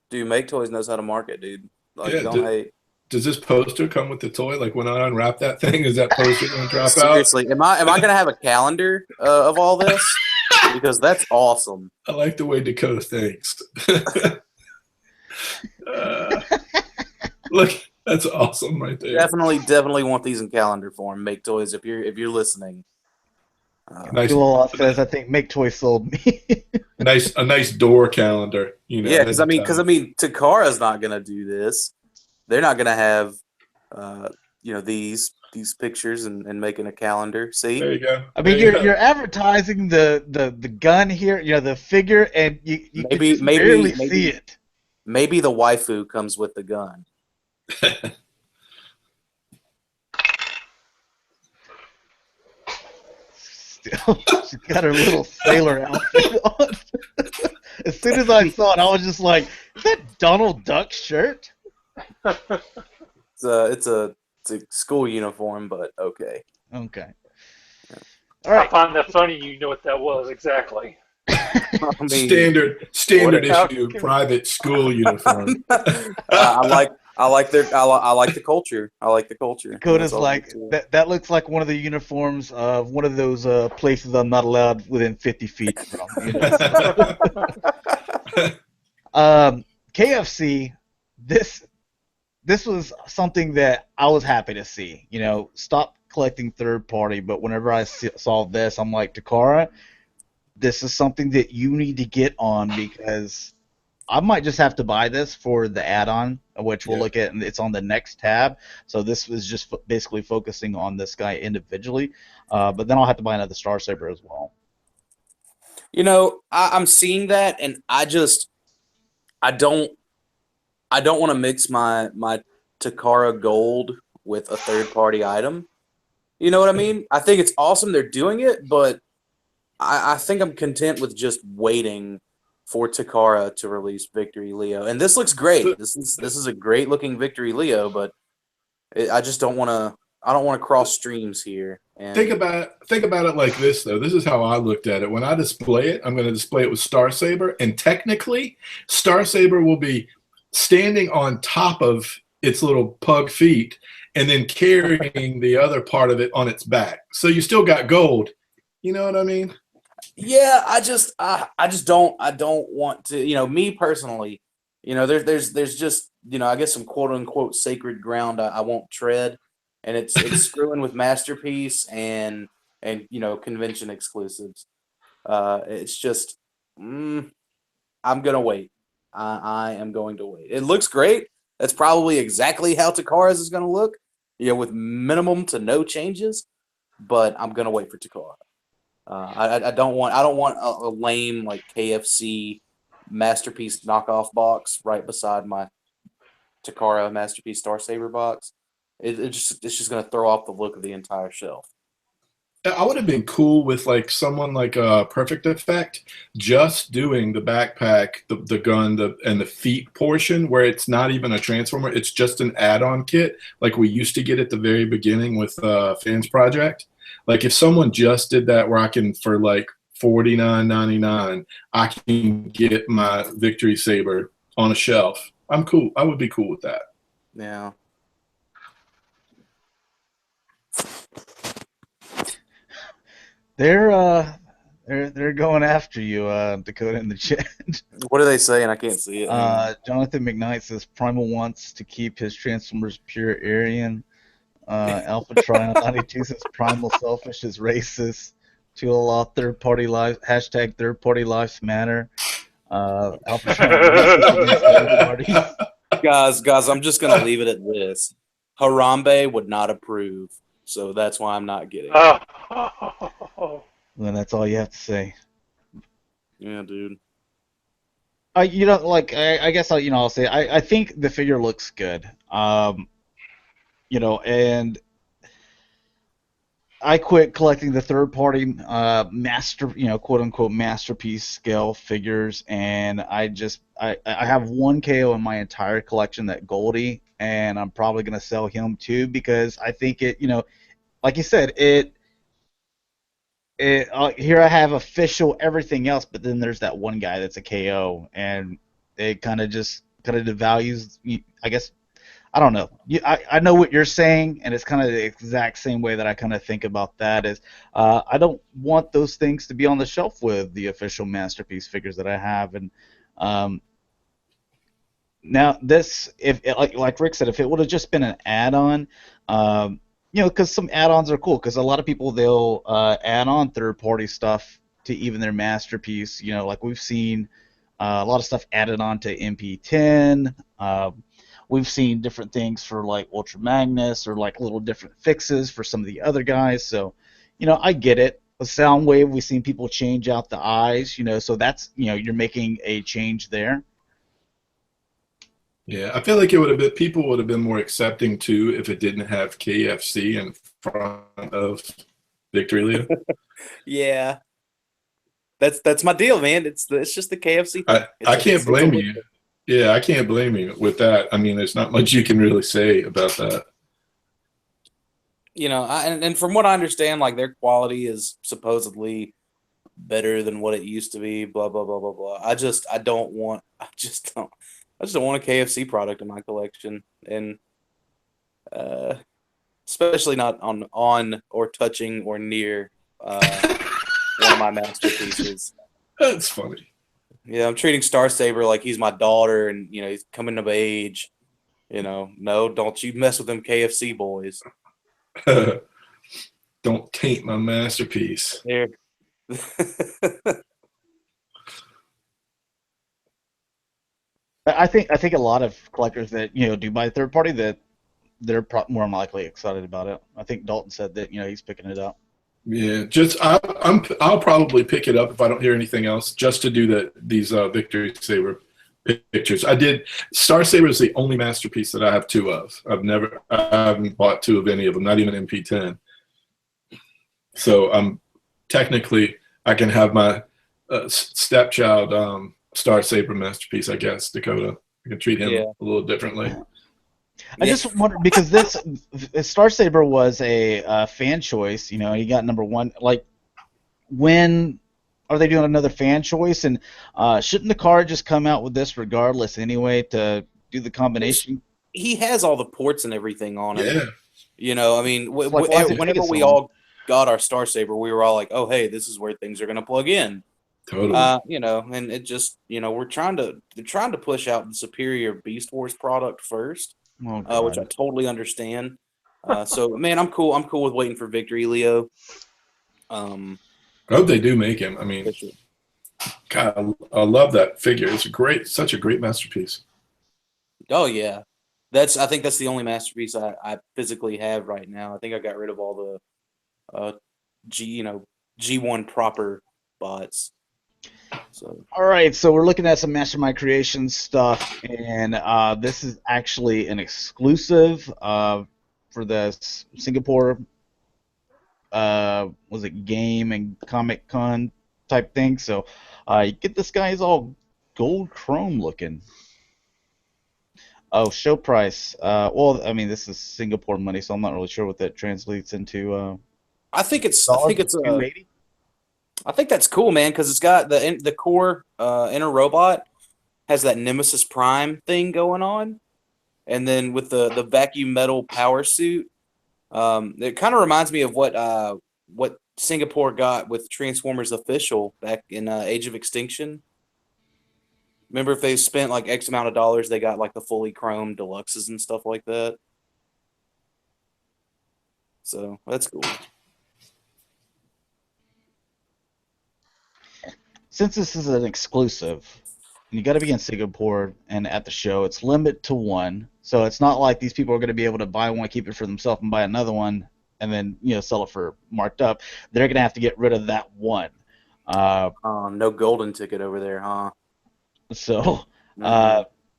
Dude, Make Toys knows how to market, dude. Like, Yeah, don't hate. Does this poster come with the toy? Like when I unwrap that thing, is that poster going to drop out? Seriously, am I going to have a calendar of all this? Because that's awesome. I like the way Dakota thinks. Look, that's awesome right there. Definitely want these in calendar form. Make Toys, if you're listening. Nice. Says I think Make Toys sold me. A nice door calendar. Yeah, because I mean, Takara's not going to do this. They're not going to have, these pictures and making a calendar. See, there you go. I mean, you're advertising the gun here, the figure, and you can barely see it. Maybe the waifu comes with the gun. Still, she's got her little sailor outfit on. As soon as I saw it, I was just like, "Is that Donald Duck shirt?" It's a school uniform, but okay. Okay. All right. I find that funny. You know what that was exactly. I mean, standard issue private school uniform. I like the culture. I like the culture. Dakota's like that looks like one of the uniforms of one of those places I'm not allowed within 50 feet from. KFC, this was something that I was happy to see. Stop collecting third party, but whenever I saw this, I'm like, Takara, this is something that you need to get on, because I might just have to buy this for the add-on, which we'll look at, and it's on the next tab. So this was just basically focusing on this guy individually, but then I'll have to buy another Star Saber as well. I'm seeing that, and I don't want to mix my Takara Gold with a third-party item. You know what I mean? I think it's awesome they're doing it, but I think I'm content with just waiting for Takara to release Victory Leo. And this looks great. This is a great-looking Victory Leo, but I just don't want to. I don't want to cross streams here. And think about it like this, though. This is how I looked at it. When I display it, I'm going to display it with Star Saber, and technically, Star Saber will be standing on top of its little pug feet and then carrying the other part of it on its back. So you still got gold. You know what I mean? Yeah, I just don't want to. Me personally, there's I guess some quote unquote sacred ground I won't tread, and it's screwing with Masterpiece and convention exclusives. It's just I'm gonna wait. I am going to wait. It looks great. That's probably exactly how Takara's is gonna look, with minimum to no changes. But I'm gonna wait for Takara. I don't want a lame like KFC Masterpiece knockoff box right beside my Takara Masterpiece Star Saber box. It's just gonna throw off the look of the entire shelf. I would have been cool with like someone like Perfect Effect just doing the backpack, the gun, and the feet portion where it's not even a transformer. It's just an add-on kit like we used to get at the very beginning with Fans Project. Like if someone just did that where I can, for like $49.99, I can get my Victory Saber on a shelf. I'm cool. I would be cool with that. Yeah. They're going after you, Dakota, in the chat. What are they saying? I can't see it. Jonathan McKnight says Primal wants to keep his Transformers pure Aryan. Alpha Trion 92 says Primal selfish is racist. Tula third party life # third party lives matter. Alpha Trion racist against third parties. Guys, I'm just gonna leave it at this. Harambe would not approve, so that's why I'm not getting it. Then that's all you have to say. Yeah, dude. I guess I'll say I think the figure looks good. And I quit collecting the third-party quote unquote masterpiece scale figures, and I have one KO in my entire collection, that Goldie, and I'm probably gonna sell him too because I think it, like you said, here I have official everything else, but then there's that one guy that's a KO, and it kind of devalues. I guess I don't know. I know what you're saying, and it's kind of the exact same way that I kind of think about that. Is I don't want those things to be on the shelf with the official masterpiece figures that I have, and now this, if like Rick said, if it would have just been an add-on. Because some add-ons are cool. Because a lot of people, they'll add on third-party stuff to even their masterpiece. Like we've seen a lot of stuff added on to MP10. We've seen different things for like Ultra Magnus, or like little different fixes for some of the other guys. So, I get it. With Soundwave, we've seen people change out the eyes. So that's you're making a change there. Yeah, I feel like people would have been more accepting too if it didn't have KFC in front of Victory. Yeah, that's my deal, man. It's just the KFC thing. I can't blame you. Yeah, I can't blame you with that. I mean, there's not much you can really say about that. And from what I understand, like their quality is supposedly better than what it used to be. Blah blah blah blah blah. I just don't want a KFC product in my collection, and especially not on or touching or near one of my masterpieces. That's funny. Yeah, I'm treating Star Saber like he's my daughter, and he's coming of age. No, don't you mess with them KFC boys. Don't taint my masterpiece. There. I think a lot of collectors that do buy third party, that they're more likely excited about it. I think Dalton said that he's picking it up. Yeah, I'll probably pick it up if I don't hear anything else, just to do these Victory Saber pictures. Star Saber is the only masterpiece that I have two of. I haven't bought two of any of them, not even MP10. So technically I can have my stepchild Star Saber masterpiece, I guess, Dakota. I can treat him a little differently. I just wonder, because this Star Saber was a fan choice. He got number one. Like, when are they doing another fan choice? And shouldn't the card just come out with this regardless anyway to do the combination? He has all the ports and everything on it. Yeah. I mean, whenever we all got our Star Saber, we were all like, "Oh, hey, this is where things are going to plug in." Totally. You know, and it just, you know, they're trying to push out the superior Beast Wars product first, Oh which I God. totally understand. So man, I'm cool. I'm cool with waiting for Victory Leo. I hope they do make him. I mean, Fisher. God, I love that figure. It's such a great masterpiece. Oh yeah, I think that's the only masterpiece I physically have right now. I think I got rid of all the G1 proper bots. So All right, so we're looking at some Mastermind Creations stuff, and this is actually an exclusive for the Singapore was it game and Comic Con type thing. So you get this guy, he's all gold chrome looking. Oh, show price. Well, I mean, this is Singapore money, so I'm not really sure what that translates into. I think it's $280. I think that's cool, man, because it's got the core inner robot has that Nemesis Prime thing going on, and then with the vacuum metal power suit, it kind of reminds me of what Singapore got with Transformers Official back in Age of Extinction. Remember, if they spent like X amount of dollars, they got like the fully chrome deluxes and stuff like that. So that's cool. Since this is an exclusive, you got to be in Singapore and at the show. It's limited to one, so it's not like these people are going to be able to buy one, keep it for themselves, and buy another one, and then sell it for marked up. They're going to have to get rid of that one. No golden ticket over there, huh? So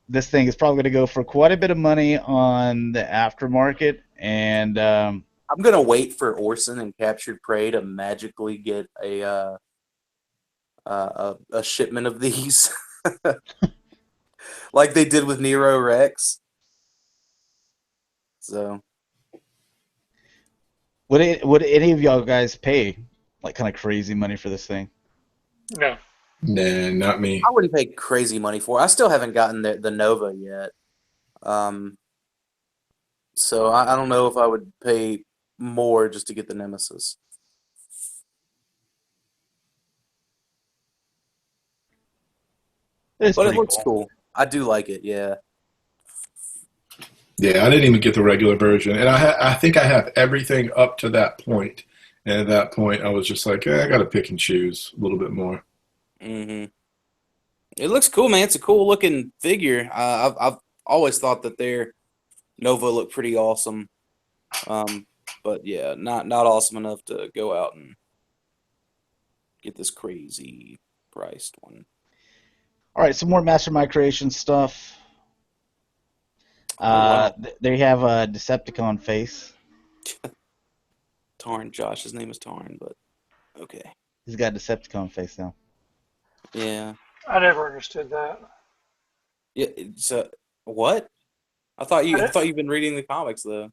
this thing is probably going to go for quite a bit of money on the aftermarket, and I'm gonna wait for Orson and Captured Prey to magically get a shipment of these, like they did with Nero Rex. So, would any of y'all guys pay like kind of crazy money for this thing? No. Nah, not me. I wouldn't pay crazy money for it. I still haven't gotten the Nova yet. So I don't know if I would pay more just to get the Nemesis. It's But it pretty looks cool. I do like it, yeah. Yeah, I didn't even get the regular version, and I think I have everything up to that point. And at that point, I was just like, I got to pick and choose a little bit more. Mm-hmm. It looks cool, man. It's a cool looking figure. I've always thought that their Nova looked pretty awesome. But yeah, not awesome enough to go out and get this crazy priced one. All right, some more Mastermind Creation stuff. Wow. They have a Decepticon face. Tarn, Josh. His name is Tarn, but okay. He's got a Decepticon face now. Yeah. I never understood that. Yeah. So what? I thought you've been reading the comics though.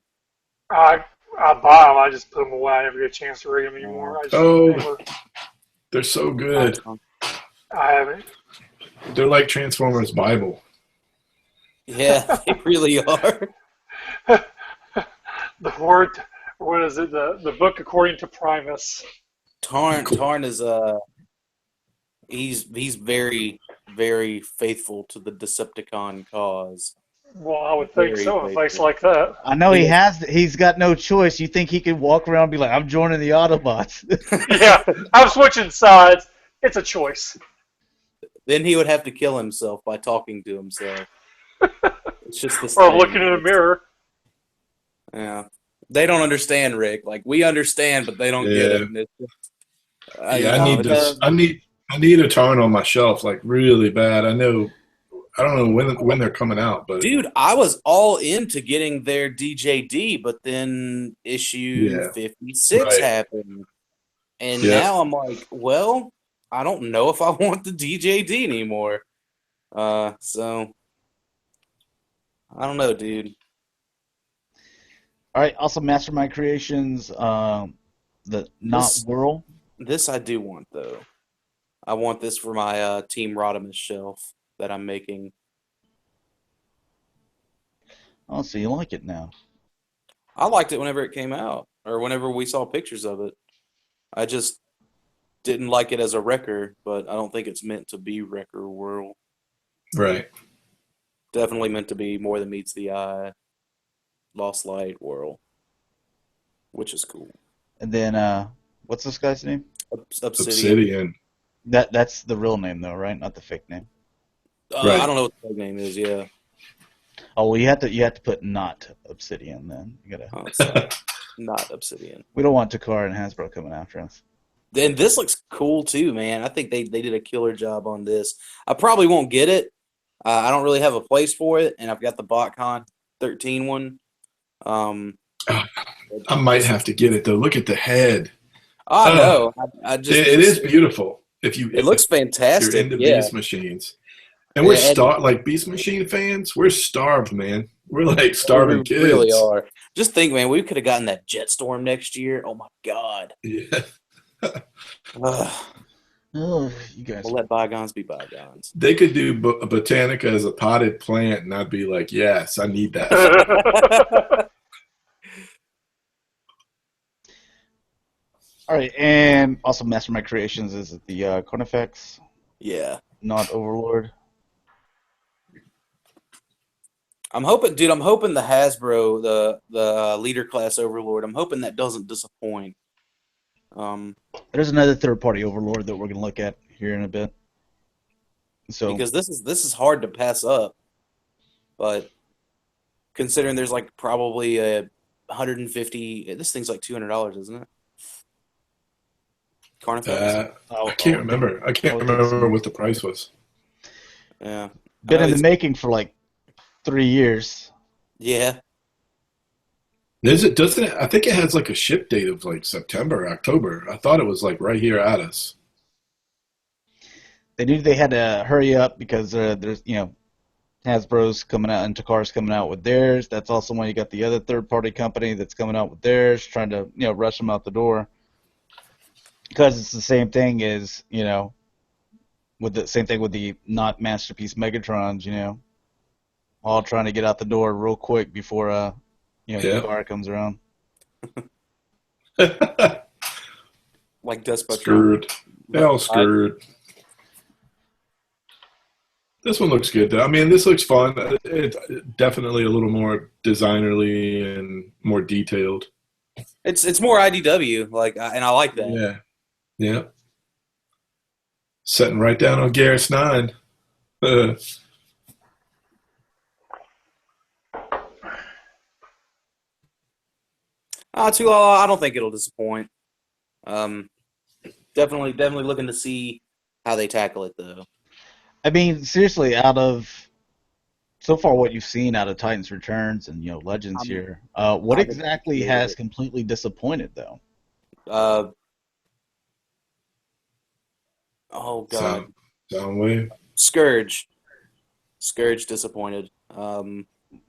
I buy them. I just put them away. I never get a chance to read them anymore. I just They're so good. I haven't. They're like Transformers Bible. Yeah, they really are. The word, what is it? The book according to Primus. Tarn is he's very, very faithful to the Decepticon cause. Well, I would think Very so. A face faithful. like that. I know he's got no choice. You think he could walk around and be like, I'm joining the Autobots? Yeah, I'm switching sides. It's a choice. Then he would have to kill himself by talking to himself. It's just the Or same. looking in a mirror. Yeah, they don't understand, Rick. Like we understand, but they don't get it. And it's just, I need this. I need a Tarn on my shelf, like really bad. I don't know when they're coming out, but dude, I was all into getting their DJD, but then issue 56 happened, and now I'm like, well, I don't know if I want the DJD anymore. So I don't know, dude. All right, also Mastermind Creations, the Not Whirl. This I do want though. I want this for my Team Rodimus shelf that I'm making. Oh, so you like it now? I liked it whenever it came out, or whenever we saw pictures of it. didn't like it as a Wrecker, but I don't think it's meant to be Wrecker World. Right. Definitely meant to be more than meets the eye. Lost Light World, which is cool. And then, what's this guy's name? Obsidian. That's the real name, though, right? Not the fake name. Right. I don't know what the fake name is. Yeah. Oh well, you have to put not Obsidian then. You gotta. Oh, it's not Obsidian. We don't want Takara and Hasbro coming after us. And this looks cool too, man. I think they did a killer job on this. I probably won't get it. I don't really have a place for it, and I've got the BotCon 13 one. I might have to get it though. Look at the head. I know. It is beautiful. It looks fantastic. You're into Beast Machines, and we're like Beast Machine fans. We're starved, man. We're like starving kids. We really are. Just think, man. We could have gotten that Jetstorm next year. Oh my God. Yeah. Oh, you guys. We'll let bygones be bygones. They could do Botanica as a potted plant, and I'd be like, yes, I need that. All right, and also Mastermind Creations is the Carnifex. Yeah. Not Overlord. I'm hoping the Hasbro, the leader class Overlord. I'm hoping that doesn't disappoint. There's another third-party Overlord that we're going to look at here in a bit. So because this is hard to pass up, but considering there's like probably a 150, this thing's like $200, isn't it? Carnifex. I can't remember. I can't remember what the price was. Yeah, been in the making for like 3 years. Yeah. Is it? Doesn't it? I think it has like a ship date of like September, October. I thought it was like right here at us. They knew they had to hurry up because there's Hasbro's coming out and Takara's coming out with theirs. That's also when you got the other third-party company that's coming out with theirs, trying to rush them out the door. Because it's the same thing as with the not Masterpiece Megatrons, all trying to get out the door real quick before Takara comes around. Like Despot. Screwed. They're all screwed. This one looks good, though. I mean, this looks fun. It's definitely a little more designerly and more detailed. It's more IDW, and I like that. Yeah. Yeah. Setting right down on Garrus 9. I don't think it'll disappoint. Definitely looking to see how they tackle it, though. I mean, seriously, out of so far what you've seen out of Titans Returns and Legends here, what exactly has completely disappointed, though? Oh God, Soundwave. Scourge disappointed. I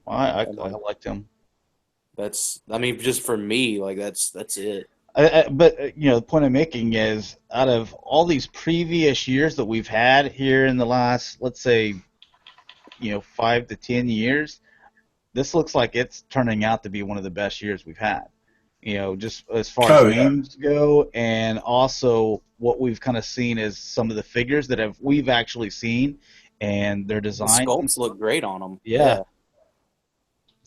liked him. Just for me, that's it. But the point I'm making is, out of all these previous years that we've had here in the last, let's say, 5 to 10 years, this looks like it's turning out to be one of the best years we've had. Just as far as names go, and also what we've kind of seen is some of the figures that we've actually seen, and their design. The sculpts look great on them. Yeah.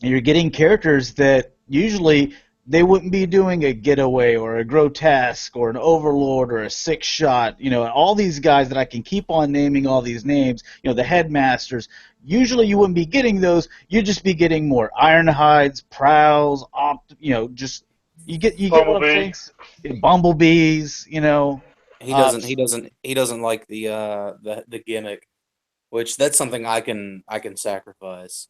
And you're getting characters that usually they wouldn't be doing a Getaway or a Grotesque or an Overlord or a Six Shot. All these guys that I can keep on naming all these names, the Headmasters. Usually you wouldn't be getting those. You'd just be getting more Ironhides, Prowls, You get what I'm saying? Bumblebees, He doesn't like the gimmick, which that's something I can sacrifice.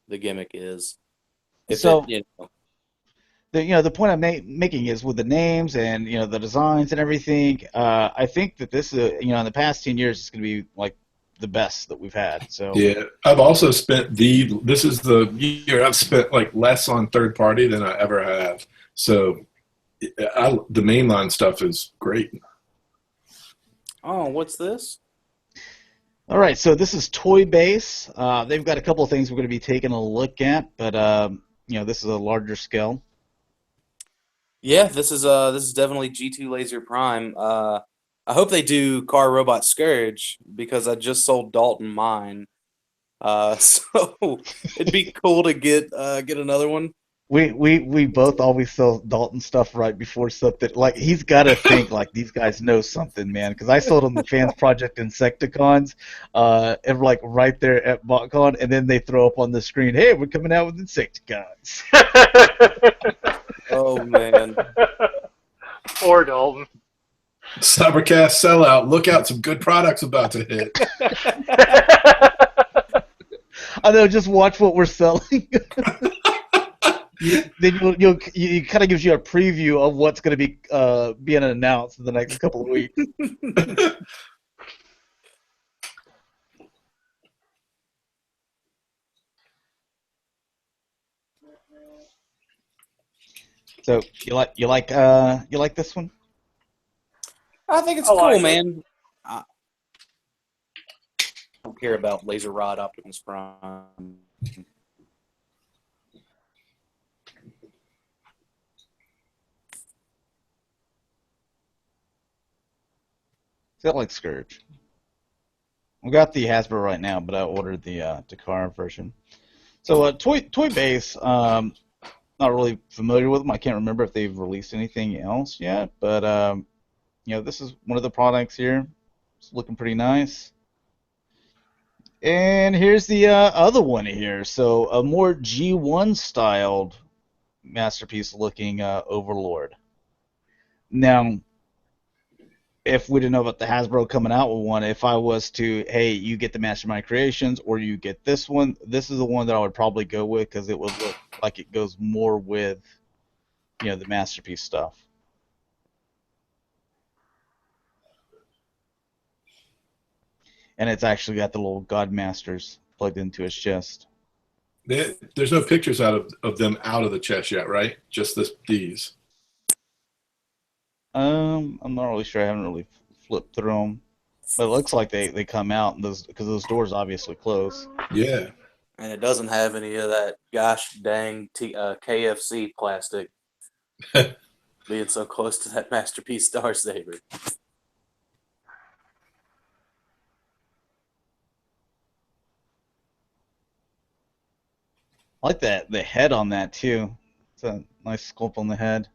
The gimmick is. The point I'm making is with the names and the designs and everything. I think that this in the past 10 years is going to be like the best that we've had. So yeah, I've also spent this is the year I've spent like less on third party than I ever have. So the mainline stuff is great. Oh, what's this? All right, so this is Toy Base. They've got a couple of things we're going to be taking a look at, but this is a larger scale. Yeah, this is definitely G2 Laser Prime. I hope they do Car Robot Scourge because I just sold Dalton mine. So it'd be cool to get another one. We both always sell Dalton stuff right before something. Like, he's got to think like these guys know something, man. Because I sold them the Fans Project Insecticons, and like right there at BotCon, and then they throw up on the screen, "Hey, we're coming out with Insecticons." Oh man. Poor Dalton. Cybercast sellout. Look out, some good products about to hit. I know. Just watch what we're selling. Then you kind of gives you a preview of what's going to be being announced in the next couple of weeks. So you like this one? I think it's I cool, like it. man. I don't care about Laser Rod Optimus Prime. I like Scourge. We got the Hasbro right now, but I ordered the Dakar version. So Toy Base, not really familiar with them. I can't remember if they've released anything else yet, but this is one of the products here. It's looking pretty nice. And here's the other one here. So a more G1 styled masterpiece looking Overlord. Now, if we didn't know about the Hasbro coming out with one, if I was to, hey, you get the Mastermind Creations or you get this one, this is the one that I would probably go with because it would look like it goes more with, the Masterpiece stuff. And it's actually got the little God Masters plugged into its chest. There's no pictures of them out of the chest yet, right? Just these. I'm not really sure. I haven't really flipped through them, but it looks like they come out because those doors obviously close. Yeah. And it doesn't have any of that gosh dang KFC plastic being so close to that Masterpiece Star Saber. I like the head on that too. It's a nice sculpt on the head.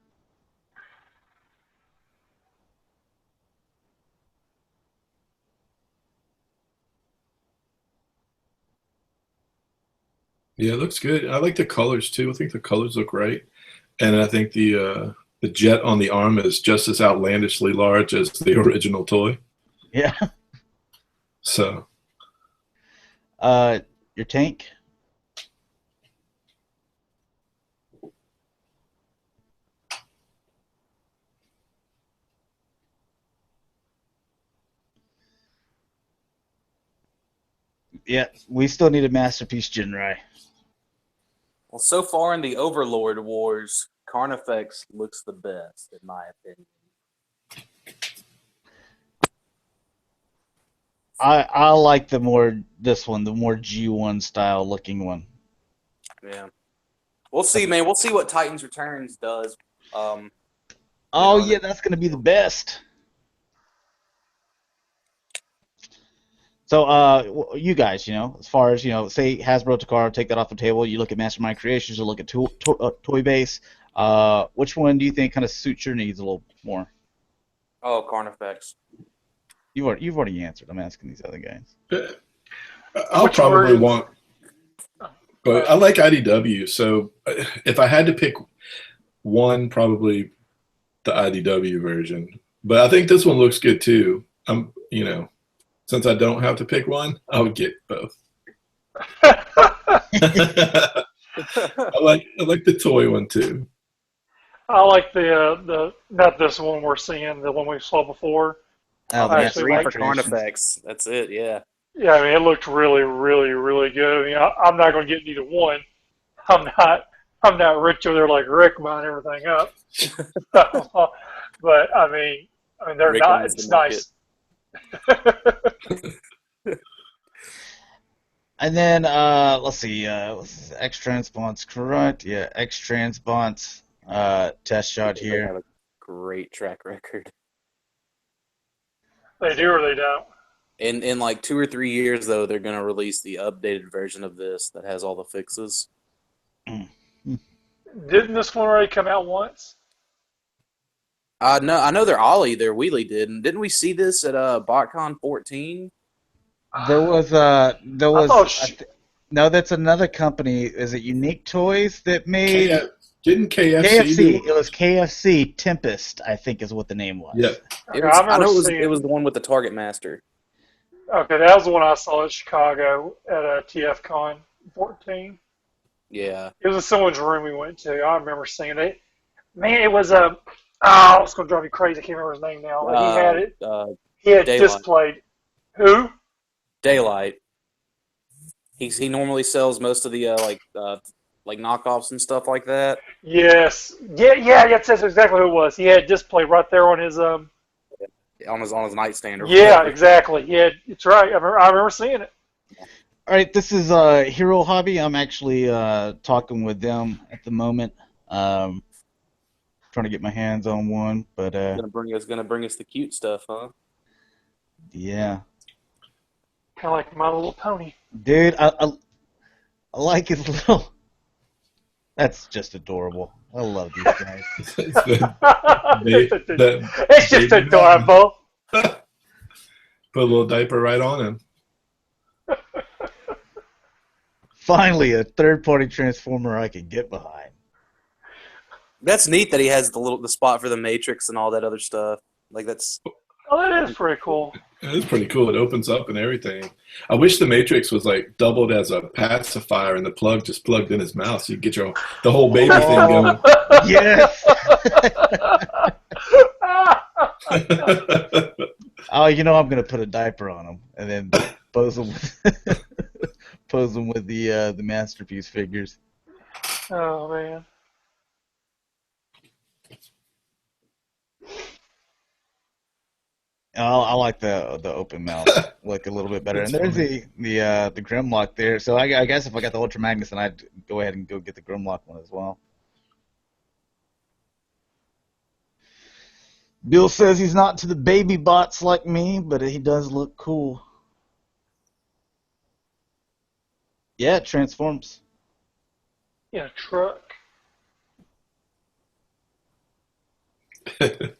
Yeah, it looks good. I like the colors too. I think the colors look right, and I think the jet on the arm is just as outlandishly large as the original toy. Yeah. So. Your tank. Yeah, we still need a Masterpiece Jinrai. Well, so far in the Overlord Wars, Carnifex looks the best, in my opinion. I like this one, the more G1 style looking one. Yeah. We'll see, man. We'll see what Titans Returns does. Yeah, that's going to be the best. So, you guys, as far as, say Hasbro, Takara, take that off the table, you look at Mastermind Creations, you look at Toy Base, which one do you think kind of suits your needs a little more? Oh, Carnifex. You've already answered. I'm asking these other guys. I'll probably want, but I like IDW. So if I had to pick one, probably the IDW version. But I think this one looks good too. Since I don't have to pick one, I would get both. I like the toy one too. I like the not this one we're seeing, the one we saw before. That's three for Carnifex. That's it, yeah. Yeah, I mean, it looked really, really, really good. I mean, I'm not going to get neither one. I'm not rich over there like Rick buying everything up. But I mean, they're Rick not. It's nice. And then let's see, X-Transbont's correct. Yeah, X-Transbont's test shot They here. have a great track record. They do or they don't. In like 2 or 3 years, though, they're going to release the updated version of this that has all the fixes. Didn't this one already come out once? No, I know their wheelie did. And didn't we see this at BotCon 14? There was no, that's another company. Is it Unique Toys that made Didn't KFC? KFC? It was KFC Tempest, I think, is what the name was. Yeah. Okay, I know it was the one with the Target Master. Okay, that was the one I saw in Chicago at a TFCon 14. Yeah. It was in someone's room we went to. I remember seeing it. Man, it was a. Oh, it's gonna drive me crazy. I can't remember his name now. He had it. He had Daylight. displayed. Who? Daylight. He normally sells most of the like knockoffs and stuff like that. Yes. Yeah. That's exactly who it was. He had display right there on his on his nightstand. Yeah, exactly. Yeah, it's right. I remember seeing it. All right, this is Hero Hobby. I'm actually talking with them at the moment. Trying to get my hands on one, but Gonna bring us the cute stuff, huh? yeah. Kind of like My Little Pony. Dude, I like his little. That's just adorable. I love these guys. It's just adorable. Put a little diaper right on him. Finally, a third-party Transformer I can get behind. That's neat that he has the spot for the Matrix and all that other stuff. Like that's. Oh, that is pretty cool. It is pretty cool. It opens up and everything. I wish the Matrix was like doubled as a pacifier and the plug just plugged in his mouth so you get the whole baby thing going. Yes. Oh, I'm gonna put a diaper on him and then pose him with the masterpiece figures. Oh man. I like the open mouth look a little bit better. And there's the Grimlock there. So I guess if I got the Ultra Magnus, then I'd go ahead and go get the Grimlock one as well. Bill says he's not to the baby bots like me, but he does look cool. Yeah, it transforms. Yeah, truck.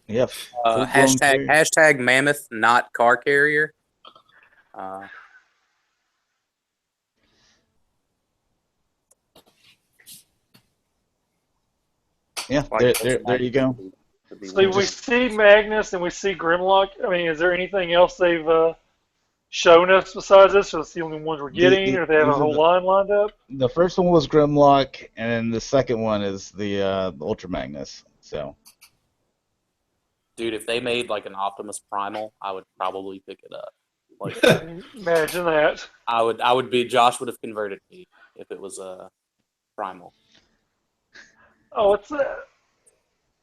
Yep. Hashtag mammoth, not car carrier. Yeah, there you go. So we see Magnus and we see Grimlock. I mean, is there anything else they've shown us besides this? Or is the only ones we're getting, or they have a whole line lined up? The first one was Grimlock, and the second one is the Ultra Magnus. So. Dude, if they made like an Optimus Primal, I would probably pick it up. Like, imagine that. Josh would have converted me if it was a Primal. Oh, what's that?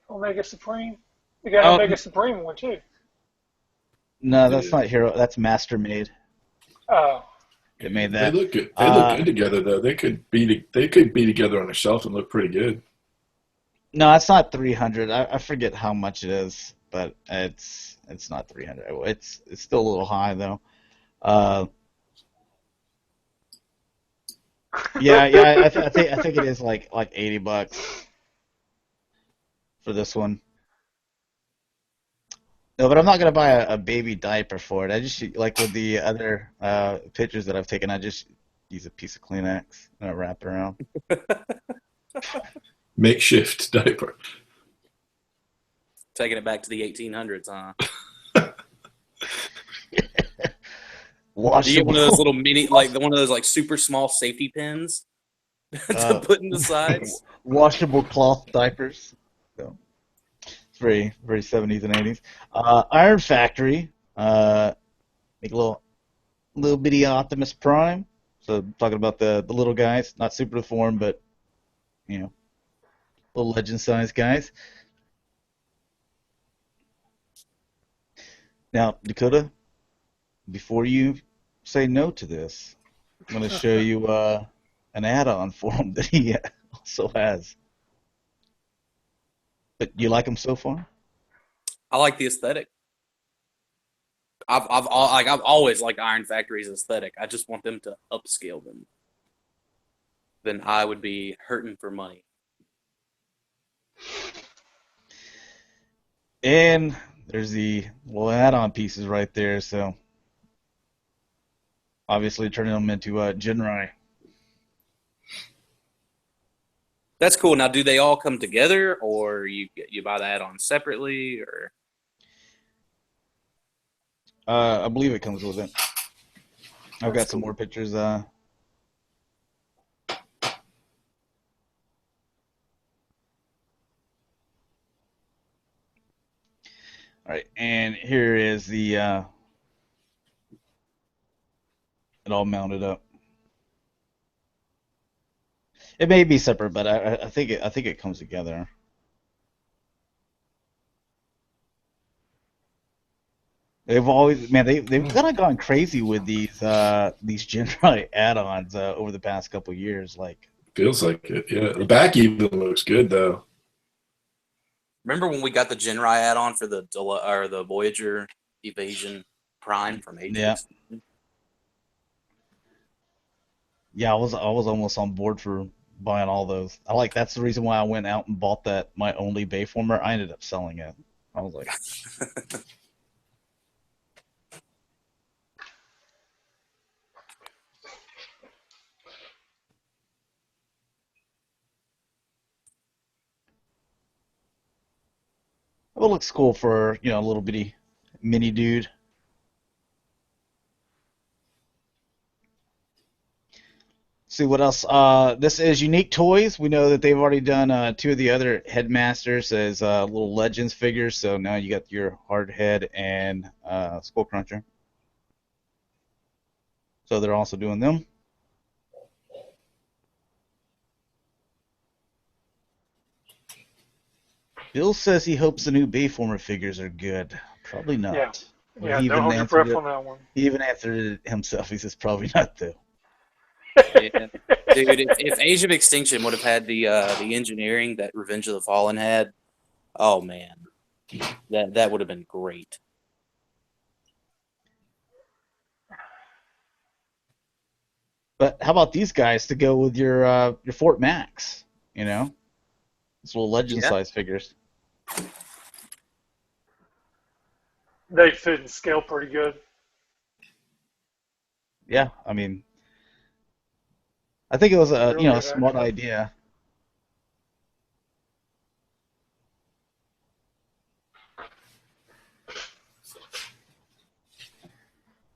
Omega Supreme? We got Omega Supreme one too. No, that's not Hero. That's Mastermind. Oh. They made that. They look good. They look good together, though. They could be together on a shelf and look pretty good. No, it's not 300. I forget how much it is, but it's not 300. It's still a little high though. Yeah. I think it is like $80 for this one. No, but I'm not gonna buy a baby diaper for it. I just like with the other pictures that I've taken. I just use a piece of Kleenex and I wrap it around. Makeshift diaper. Taking it back to the 1800s, huh? Do you have one of those little mini, like one of those like super small safety pins to put in the sides? Washable cloth diapers. So it's very 70s and 80s. Iron Factory. Make a little bitty Optimus Prime. So talking about the little guys, not super deformed, but little legend-sized guys. Now, Dakota, before you say no to this, I'm going to show you an add-on for him that he also has. But you like him so far? I like the aesthetic. I've always liked Iron Factory's aesthetic. I just want them to upscale them. Then I would be hurting for money. And there's the little add-on pieces right there. So obviously turning them into Jinrai. That's cool. Now, do they all come together, or you buy the add-on separately, or? I believe it comes with it. I've That's got some cool. more pictures. All right, and here is the it all mounted up. It may be separate, but I think it comes together. They've always, man, they've kind of gone crazy with these Jinrai add-ons over the past couple years. Like, Feels like it. Yeah, the back even looks good though. Remember when we got the Jinrai add-on for the Voyager Evasion Prime from Age of Yeah. Extinction? Yeah, I was almost on board for buying all those. That's the reason why I went out and bought that my only Bayformer. I ended up selling it. I was like, well, it looks cool for, a little bitty mini dude. See what else. This is Unique Toys. We know that they've already done two of the other Headmasters as little Legends figures. So now you got your Hard Head and Skull Cruncher. So they're also doing them. Bill says he hopes the new Bayformer figures are good. Probably not. Yeah. Well, Yeah, he don't even hold your answered breath it. on that one. He even answered it himself. He says probably not though. Yeah. Dude, if Age of Extinction would have had the engineering that Revenge of the Fallen had, oh man, that would have been great. But how about these guys to go with your Fort Max? These little Legend size figures. They fit and scale pretty good. Yeah, I mean, I think it was a Real good, smart actually. idea.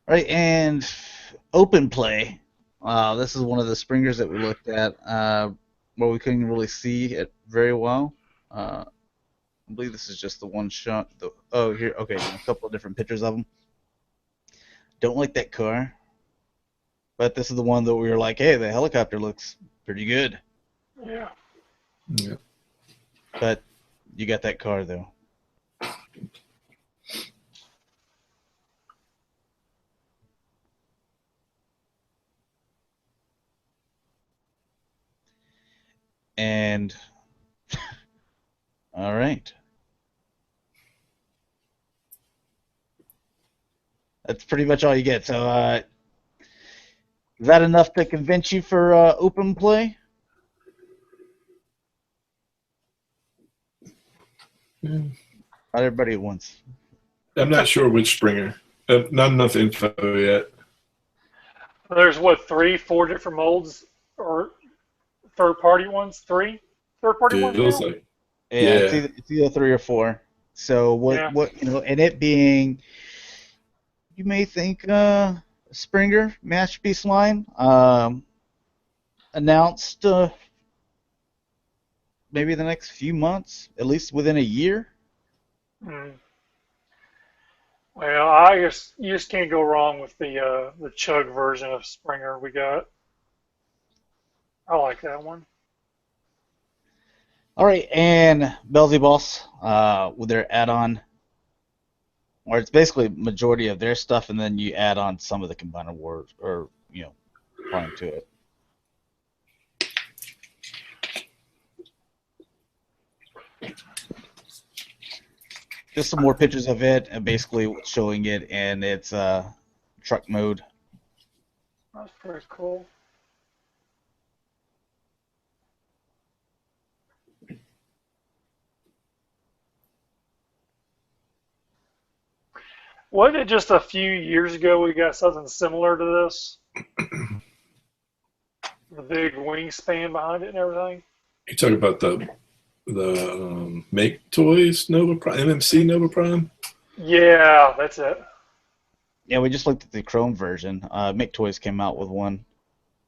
All right, and open play. This is one of the springers that we looked at where we couldn't really see it very well. I believe this is just the one shot. Oh, here, okay, a couple of different pictures of them. Don't like that car, but this is the one that we were like, hey, the helicopter looks pretty good. Yeah. Yeah. But you got that car though. And all right. That's pretty much all you get. So is that enough to convince you for open play? Yeah. Not everybody at once. I'm not sure which Springer. Not enough info yet. There's what, 3, 4 different molds or third-party ones? 3 third-party ones Feels now? like. Yeah, Yeah. it's either 3 or 4. So and it being, you may think Springer Masterpiece line announced maybe the next few months, at least within a year. Mm. Well, I guess you just can't go wrong with the Chug version of Springer we got. I like that one. All right, and Belsy Boss with their add-on, or it's basically majority of their stuff, and then you add on some of the Combiner Wars, or applying to it. Just some more pictures of it, and basically showing it in its truck mode. That's pretty cool. Wasn't it just a few years ago we got something similar to this? The big wingspan behind it and everything? You talk about the Make Toys Nova Prime, MMC Nova Prime? Yeah, that's it. Yeah, we just looked at the Chrome version. Make Toys came out with one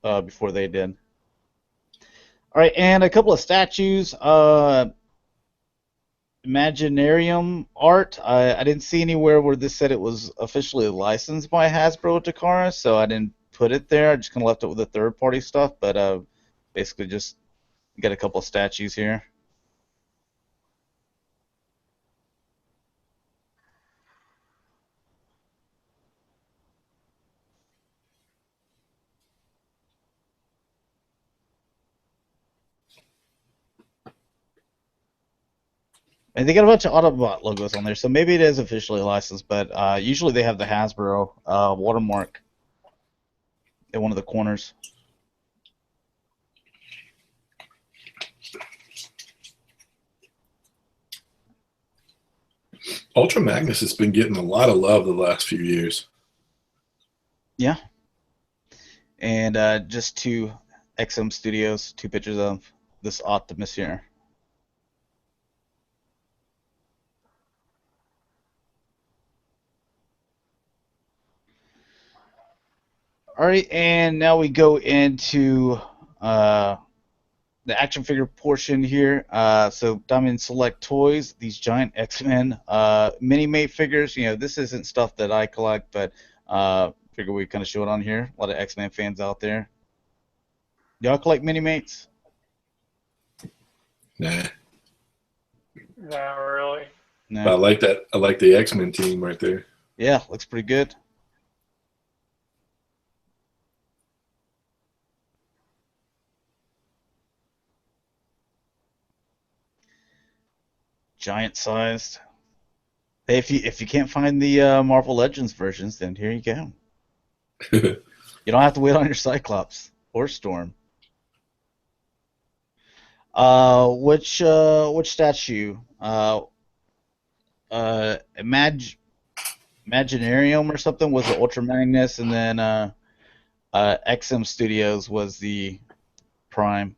before they did. All right, and a couple of statues. Imaginarium art. I didn't see anywhere where this said it was officially licensed by Hasbro Takara, so I didn't put it there. I just kind of left it with the third-party stuff, but basically just got a couple of statues here. And they got a bunch of Autobot logos on there, so maybe it is officially licensed, but usually they have the Hasbro watermark in one of the corners. Ultra Magnus has been getting a lot of love the last few years. Yeah. And just two XM Studios, two pictures of this Optimus here. All right, and now we go into the action figure portion here. So Diamond Select Toys, these giant X-Men mini-mate figures. You know, this isn't stuff that I collect, but figure we kind of show it on here. A lot of X-Men fans out there. Y'all collect mini-mates? Nah. Not really. No. But I like that. I like the X-Men team right there. Yeah, looks pretty good. Giant sized. Hey, if you can't find the Marvel Legends versions, then here you go. You don't have to wait on your Cyclops or Storm. Which statue? Imaginarium or something was the Ultra Magnus, and then XM Studios was the Prime.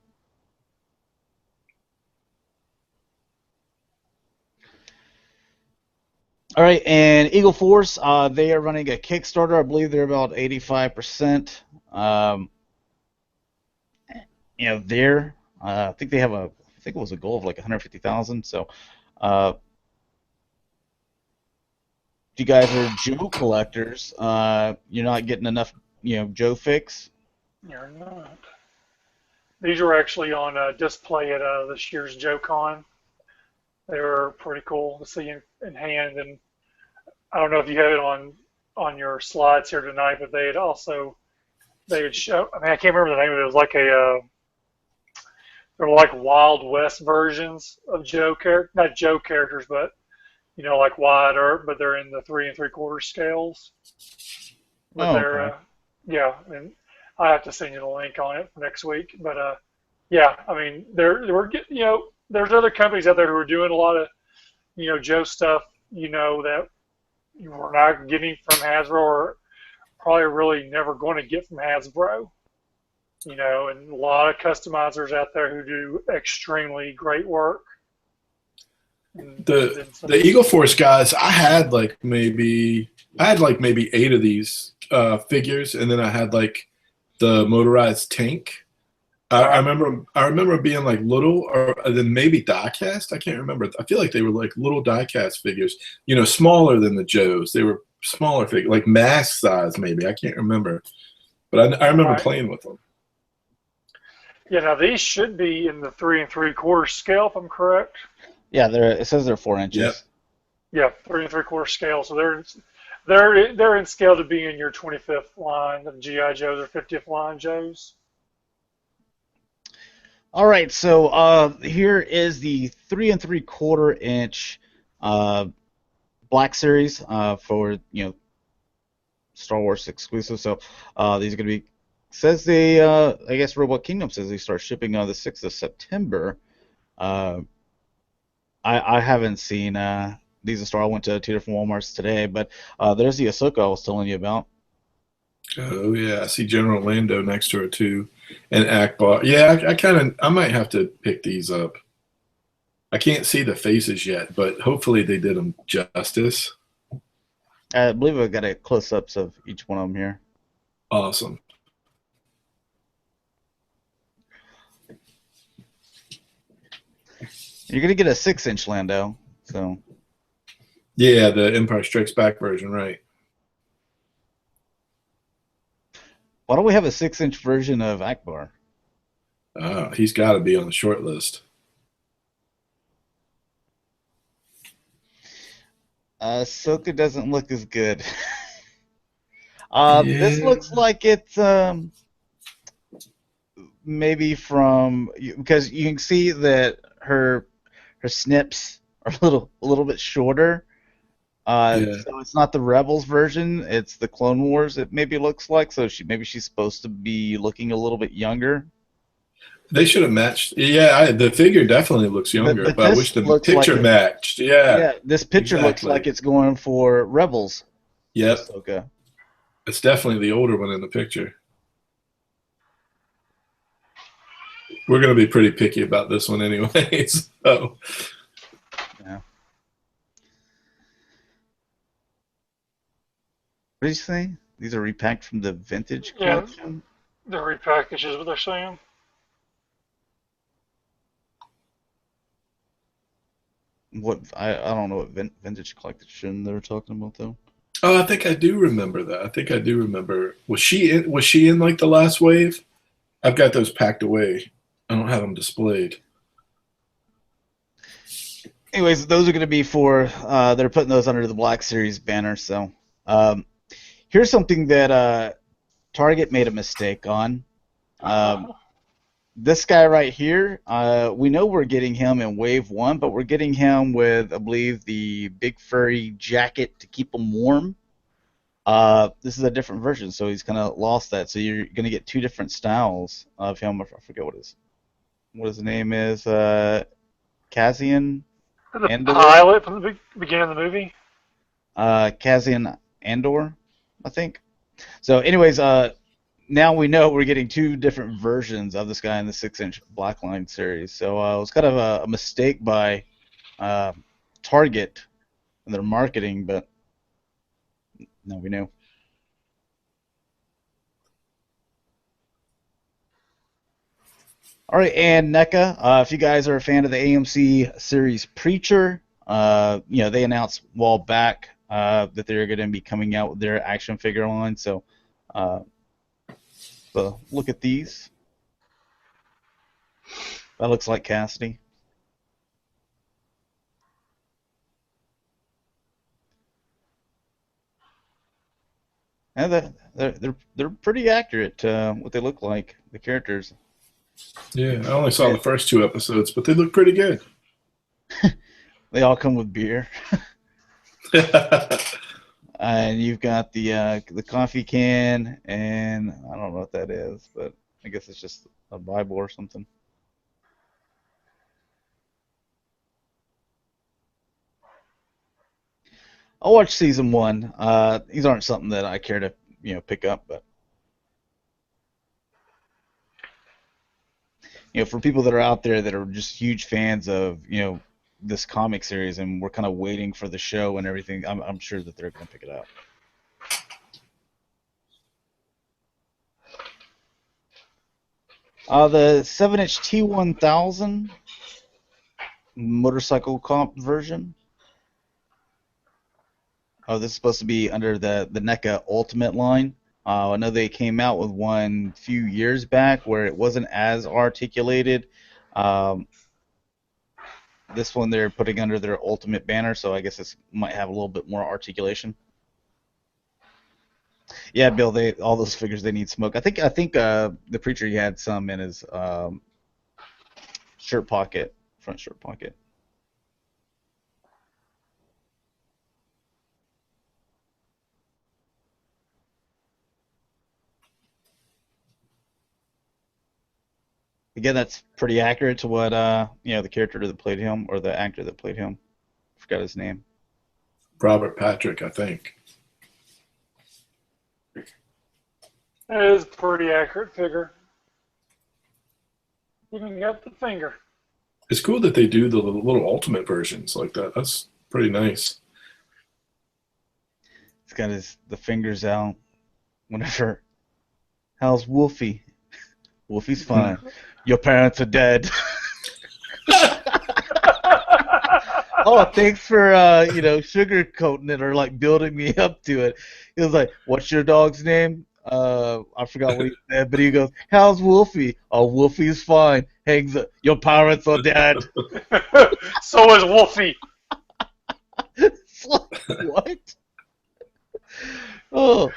All right, and Eagle Force, they are running a Kickstarter. I believe they're about 85%. You know, I think they have I think it was a goal of like 150,000. So, if you guys are Joe collectors, you're not getting enough, you know, Joe fix. You're not. These were actually on display at this year's JoeCon. They were pretty cool to see in hand, and I don't know if you have it on your slides here tonight, but they had show. I mean, I can't remember the name of it. It was like they were like Wild West versions of not Joe characters, but you know, like Wyatt Earp, but they're in the 3 3/4 scales. But Okay. Yeah, and I have to send you the link on it for next week. But yeah, I mean, there's other companies out there who are doing a lot of, you know, Joe stuff, you know, that we're not getting from Hasbro, or probably really never going to get from Hasbro. You know, and a lot of customizers out there who do extremely great work. The Eagle Force guys, I had like maybe 8 of these figures, and then I had like the motorized tank. I remember being like little, or then maybe diecast. I can't remember. I feel like they were like little diecast figures, you know, smaller than the Joes. They were smaller figures, like mask size maybe. I can't remember, but I remember playing with them. Yeah, now these should be in the 3 3/4 scale, if I'm correct. Yeah, it says they're 4 inches. Yep. Yeah, 3 3/4 scale. So they're in scale to be in your 25th line of GI Joes or 50th line Joes. All right, so here is the 3 3/4 inch Black Series for Star Wars exclusive. So these are going to be. Says they, I guess Robot Kingdom says they start shipping on the 6th of September. I haven't seen these in store. I went to 2 different Walmarts today, but there's the Ahsoka I was telling you about. Oh yeah, I see General Lando next to her too, and Akbar. Yeah, I might have to pick these up. I can't see the faces yet, but hopefully they did them justice. I believe I've got close-ups of each one of them here. Awesome. You're gonna get a 6-inch Lando, so. Yeah, the Empire Strikes Back version, right? Why don't we have a 6-inch version of Akbar? He's got to be on the short list. Ahsoka doesn't look as good. Yeah. This looks like it's maybe from, because you can see that her snips are a little bit shorter. Yeah. So it's not the Rebels version; it's the Clone Wars. It maybe looks like, so maybe she's supposed to be looking a little bit younger. They should have matched. Yeah, the figure definitely looks younger, but I wish the picture matched. Yeah. Yeah, this picture looks like it's going for Rebels. Yep. Okay. It's definitely the older one in the picture. We're going to be pretty picky about this one anyways. So. Yeah. What did you say? These are repacked from the vintage collection? The repackage is what they're saying. What I don't know what vintage collection they're talking about though. Oh, I think I do remember that. I think I do remember. Was she in like the last wave? I've got those packed away. I don't have them displayed. Anyways, those are going to be for they're putting those under the Black Series banner. So here's something that Target made a mistake on. This guy right here, we know we're getting him in Wave 1, but we're getting him with, I believe, the big furry jacket to keep him warm. This is a different version, so he's kind of lost that. So you're going to get 2 different styles of him. I forget what his name is. Cassian Andor? Pilot from the beginning of the movie? Cassian Andor, I think. So anyways, now we know we're getting 2 different versions of this guy in the 6-inch Blackline series. So it was kind of a mistake by Target in their marketing, but now we know. All right, and NECA, if you guys are a fan of the AMC series Preacher, they announced a while back that they're going to be coming out with their action figure line. So look at these. That looks like Cassidy. And they're pretty accurate what they look like, the characters. Yeah, I only saw the first 2 episodes, but they look pretty good. They all come with beer. And you've got the coffee can, and I don't know what that is, but I guess it's just a Bible or something. I'll watch season 1. These aren't something that I care to pick up, but for people that are out there that are just huge fans of this comic series, and we're kind of waiting for the show and everything, I'm sure that they're going to pick it up. The 7-inch T1000 motorcycle comp version. Oh, this is supposed to be under the NECA Ultimate line. I know they came out with one a few years back where it wasn't as articulated. This one they're putting under their Ultimate banner, so I guess this might have a little bit more articulation. Yeah, Bill, all those figures, they need smoke. I think the Preacher, he had some in his shirt pocket, front shirt pocket. Again, that's pretty accurate to what the character that played him or the actor that played him. Forgot his name. Robert Patrick, I think. It is a pretty accurate figure. Even got the finger. It's cool that they do the little ultimate versions like that. That's pretty nice. He's got the fingers out. Whenever, how's Wolfie? Wolfie's fine. Your parents are dead. Oh, thanks for sugarcoating it or like building me up to it. He was like, "What's your dog's name?" I forgot what he said, but he goes, "How's Wolfie?" "Oh, Wolfie's fine." Hangs up. "Your parents are dead." So is Wolfie. What? Oh.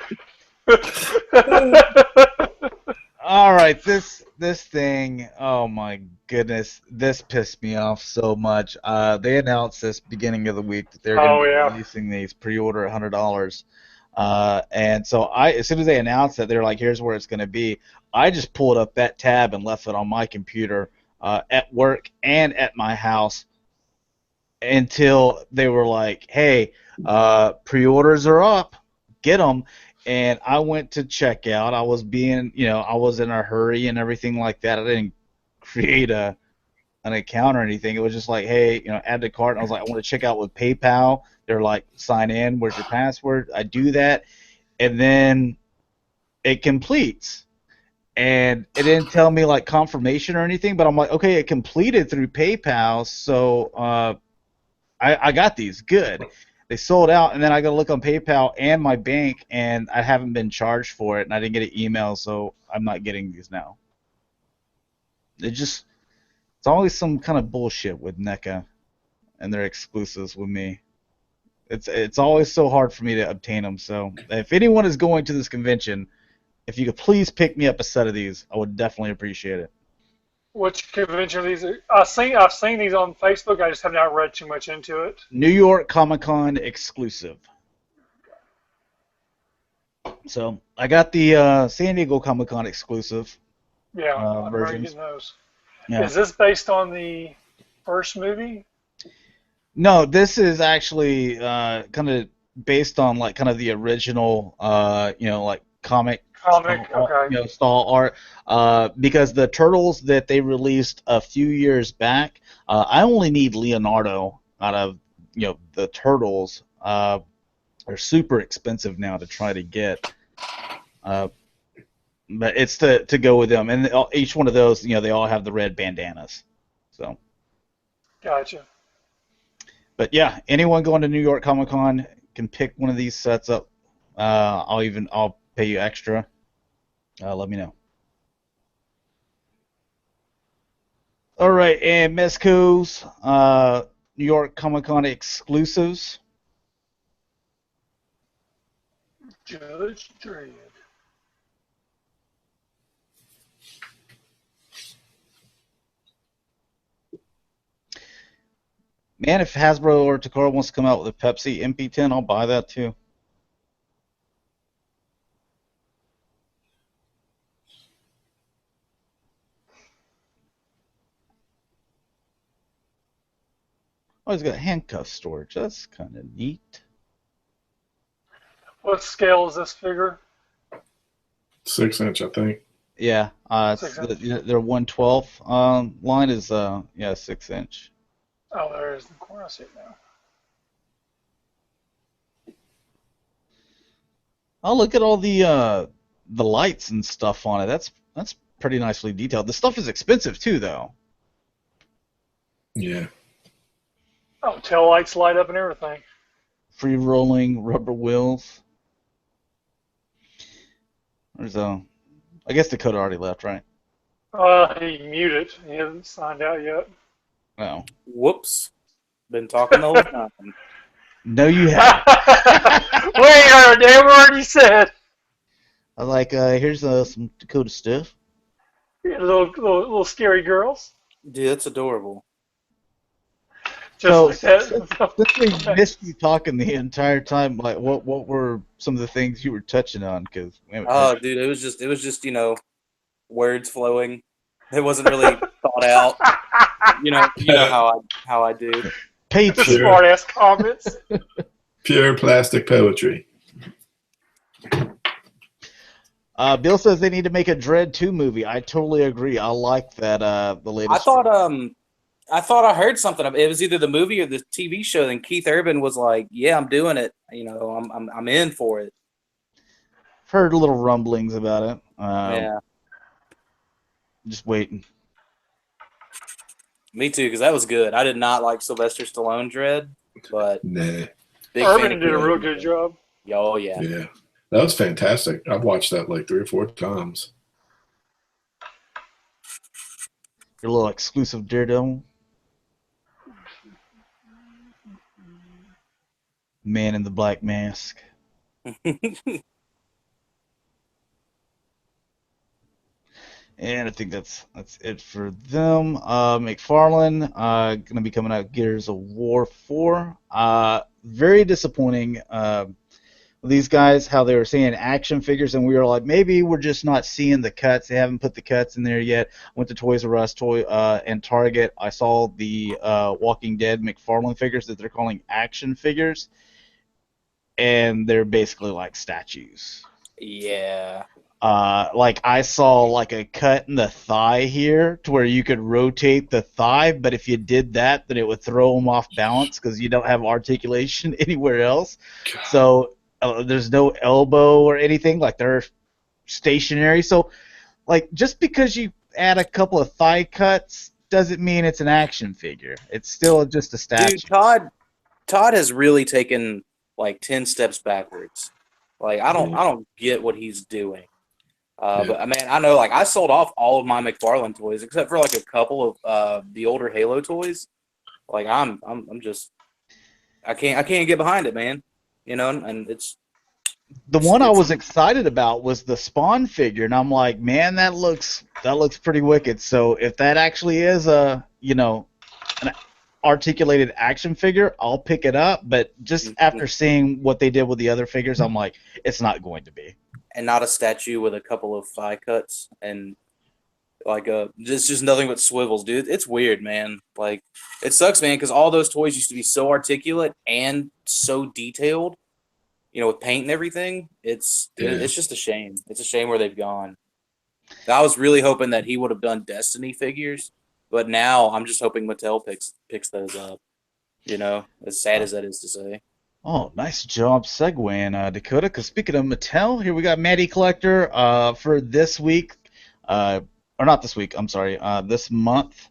All right, this thing. Oh my goodness, this pissed me off so much. They announced this beginning of the week that they're going to be releasing these pre-order $100. And so as soon as they announced that, they're like, "Here's where it's going to be." I just pulled up that tab and left it on my computer at work and at my house until they were like, "Hey, pre-orders are up. Get them." And I went to check out. I was I was in a hurry and everything like that. I didn't create an account or anything. It was just like, hey, add to cart. And I was like, I want to check out with PayPal. They're like, sign in. Where's your password? I do that, and then it completes. And it didn't tell me like confirmation or anything, but I'm like, okay, it completed through PayPal, so I got these. Good. They sold out, and then I got to look on PayPal and my bank, and I haven't been charged for it, and I didn't get an email, so I'm not getting these now. It's always some kind of bullshit with NECA and their exclusives with me. It's always so hard for me to obtain them, so if anyone is going to this convention, if you could please pick me up a set of these, I would definitely appreciate it. Which convention are these? I've seen these on Facebook. I just have not read too much into it. New York Comic-Con exclusive. So I got the San Diego Comic-Con exclusive. Yeah, I'm versions. already getting those. Yeah. Is this based on the first movie? No, this is actually kind of based on like kind of the original, like comic. Okay. Style art, because the Turtles that they released a few years back, I only need Leonardo out of the Turtles. They're super expensive now to try to get, but it's to go with them, and each one of those, they all have the red bandanas. So. Gotcha. But yeah, anyone going to New York Comic Con can pick one of these sets up. I'll pay you extra. Let me know. All right, and Mezco's New York Comic Con exclusives. Judge Dredd. Man, if Hasbro or Takara wants to come out with a Pepsi MP10, I'll buy that too. Oh, he's got handcuff storage. That's kind of neat. What scale is this figure? 6-inch, I think. Yeah, their 1/12 line is 6-inch. Oh, there is the corner. I see it now. Oh, look at all the lights and stuff on it. That's pretty nicely detailed. The stuff is expensive too, though. Yeah. Oh, tail lights light up and everything. Free rolling rubber wheels. I guess Dakota already left, right? He muted. He hasn't signed out yet. Oh. Whoops. Been talking the whole time. No, you haven't. Wait, damn word you said. I was like, here's some Dakota stuff. Little scary girls. Dude, that's adorable. Just like that. Since we missed you talking the entire time, like what were some of the things you were touching on? Because dude, it was just words flowing. It wasn't really thought out. You know how I do. The smart ass comments. Pure plastic poetry. Bill says they need to make a Dread 2 movie. I totally agree. I like that. The latest. I thought I heard something. It was either the movie or the TV show. And Keith Urban was like, "Yeah, I'm doing it. You know, I'm in for it." Heard little rumblings about it. Yeah, just waiting. Me too, because that was good. I did not like Sylvester Stallone Dread, but Urban did a real good job. Oh yeah. Yeah, that was fantastic. I've watched that like 3 or 4 times. Your little exclusive Daredevil. Man in the Black Mask. And I think that's it for them. McFarlane going to be coming out Gears of War 4. Very disappointing. These guys, how they were saying action figures, and we were like, maybe we're just not seeing the cuts. They haven't put the cuts in there yet. Went to Toys R Us and Target. I saw the Walking Dead McFarlane figures that they're calling action figures, and they're basically like statues. Yeah. Like I saw like a cut in the thigh here to where you could rotate the thigh, but if you did that, then it would throw them off balance because you don't have articulation anywhere else. God. So there's no elbow or anything, like they're stationary. So like just because you add a couple of thigh cuts doesn't mean it's an action figure. It's still just a statue. Dude, Todd has really taken like 10 steps backwards. Like I don't get what he's doing. But man, I know like I sold off all of my McFarlane toys except for like a couple of the older Halo toys. Like I'm just I can't get behind it, man. You know, and it's the one I was excited about was the Spawn figure, and I'm like, man, that looks pretty wicked. So if that actually is an articulated action figure, I'll pick it up. But just after seeing what they did with the other figures, I'm like, it's not going to be. And not a statue with a couple of thigh cuts and like just nothing but swivels, dude. It's weird, man. Like it sucks, man, because all those toys used to be so articulate and so detailed, you know, with paint and everything. It's just a shame. It's a shame where they've gone. I was really hoping that he would have done Destiny figures, but now I'm just hoping Mattel picks those up. You know, as sad as that is to say. Oh, nice job segueing, Dakota. Because speaking of Mattel, here we got Matty Collector for this week, or not this week. I'm sorry, this month.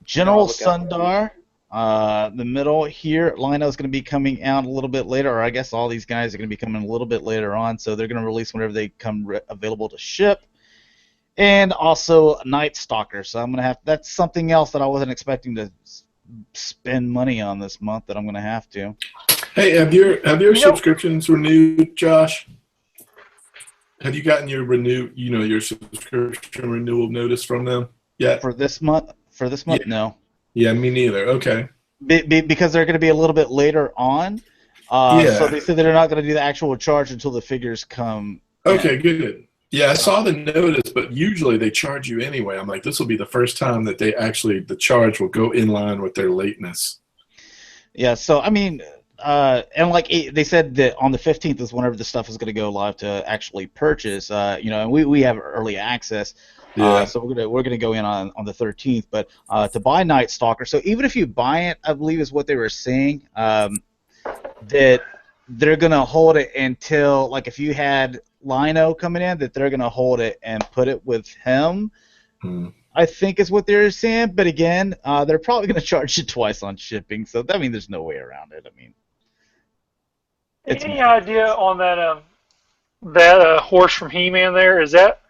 General Sundar, the middle here. Lionel's going to be coming out a little bit later, or I guess all these guys are going to be coming a little bit later on. So they're going to release whenever they come available to ship. And also Night Stalker. So I'm going to have. That's something else that I wasn't expecting to spend money on this month that I'm going to have to. Hey, have your subscriptions renewed, Josh? Have you gotten your your subscription renewal notice from them yet? For this month? Yeah. No. Yeah, me neither. Okay. Because they're going to be a little bit later on. So they said they're not going to do the actual charge until the figures come. Okay, good. Yeah, I saw the notice, but usually they charge you anyway. I'm like, this will be the first time that the charge will go in line with their lateness. Yeah, so I mean, and like they said that on the 15th is whenever the stuff is going to go live to actually purchase. And we have early access. So we're gonna go in on the 13th, but to buy Night Stalker. So even if you buy it, I believe is what they were saying, that they're gonna hold it until, like, if you had Lino coming in, that they're gonna hold it and put it with him. I think is what they're saying. But again, they're probably gonna charge you twice on shipping. So I mean, there's no way around it. I mean, any idea on that horse from He-Man? There is that.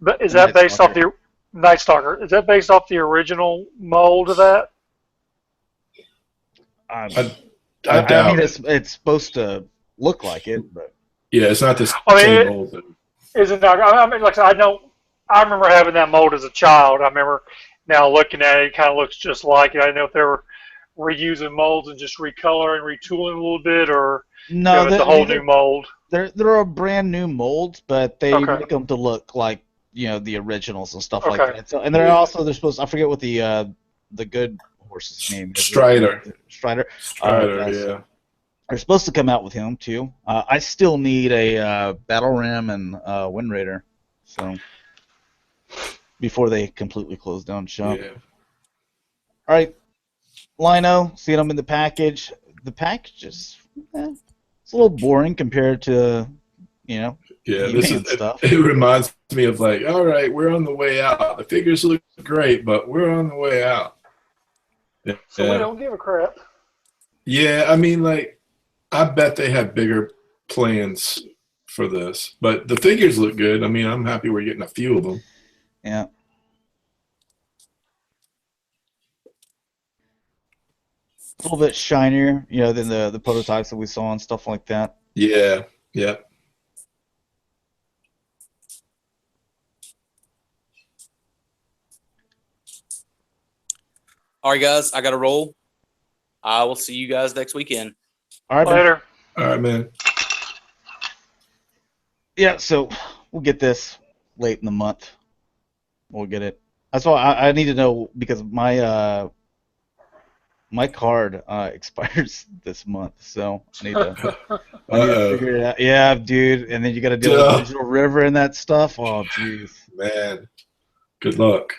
But is that based off the Night Stalker? Is that based off the original mold of that? I doubt. I mean, it's supposed to look like it, but yeah, it's not this same mold. Is it not? I mean, like I remember having that mold as a child. I remember now looking at it, it kind of looks just like it. I didn't know if they were reusing molds and just recoloring, retooling a little bit, or it's a whole new mold. They're a brand new mold, but they make them to look like the originals and stuff Okay. like that. So, and they're supposed. I forget what the good horse's name is. Strider. Strider. Yeah. They're supposed to come out with him too. I still need a Battle Ram and Wind Raider, so before they completely close down shop. Yeah. All right, Lino, seeing them in the package. The package is it's a little boring compared to Yeah, He-Man stuff. It reminds me of like, all right, we're on the way out. The figures look great, but we're on the way out. Yeah. So we don't give a crap. Yeah, I mean, like, I bet they have bigger plans for this, but the figures look good. I mean, I'm happy we're getting a few of them. Yeah. A little bit shinier, than the prototypes that we saw and stuff like that. Yeah. Yeah. All right, guys, I got to roll. I will see you guys next weekend. All right, man. Later. All right, man. Yeah, so we'll get this late in the month. We'll get it. That's why I need to know, because my card expires this month, so I need to figure it out. Yeah, dude, and then you got to deal with Digital River and that stuff. Oh, jeez. Man, good luck.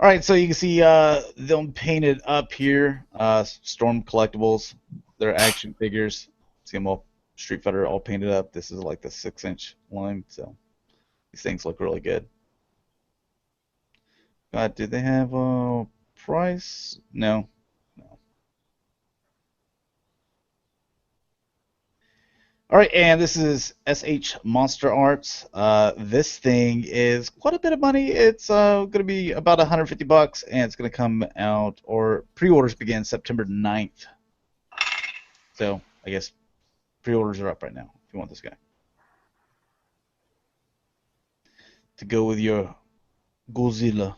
All right, so you can see them painted up here. Storm Collectibles, they're action figures. See them all, Street Fighter, all painted up. This is like the 6-inch line, so these things look really good. God, did they have a price? No. All right, and this is SH Monster Arts. This thing is quite a bit of money. It's going to be about $150, and it's going to come out, or pre-orders begin September 9th. So I guess pre-orders are up right now if you want this guy to go with your Godzilla.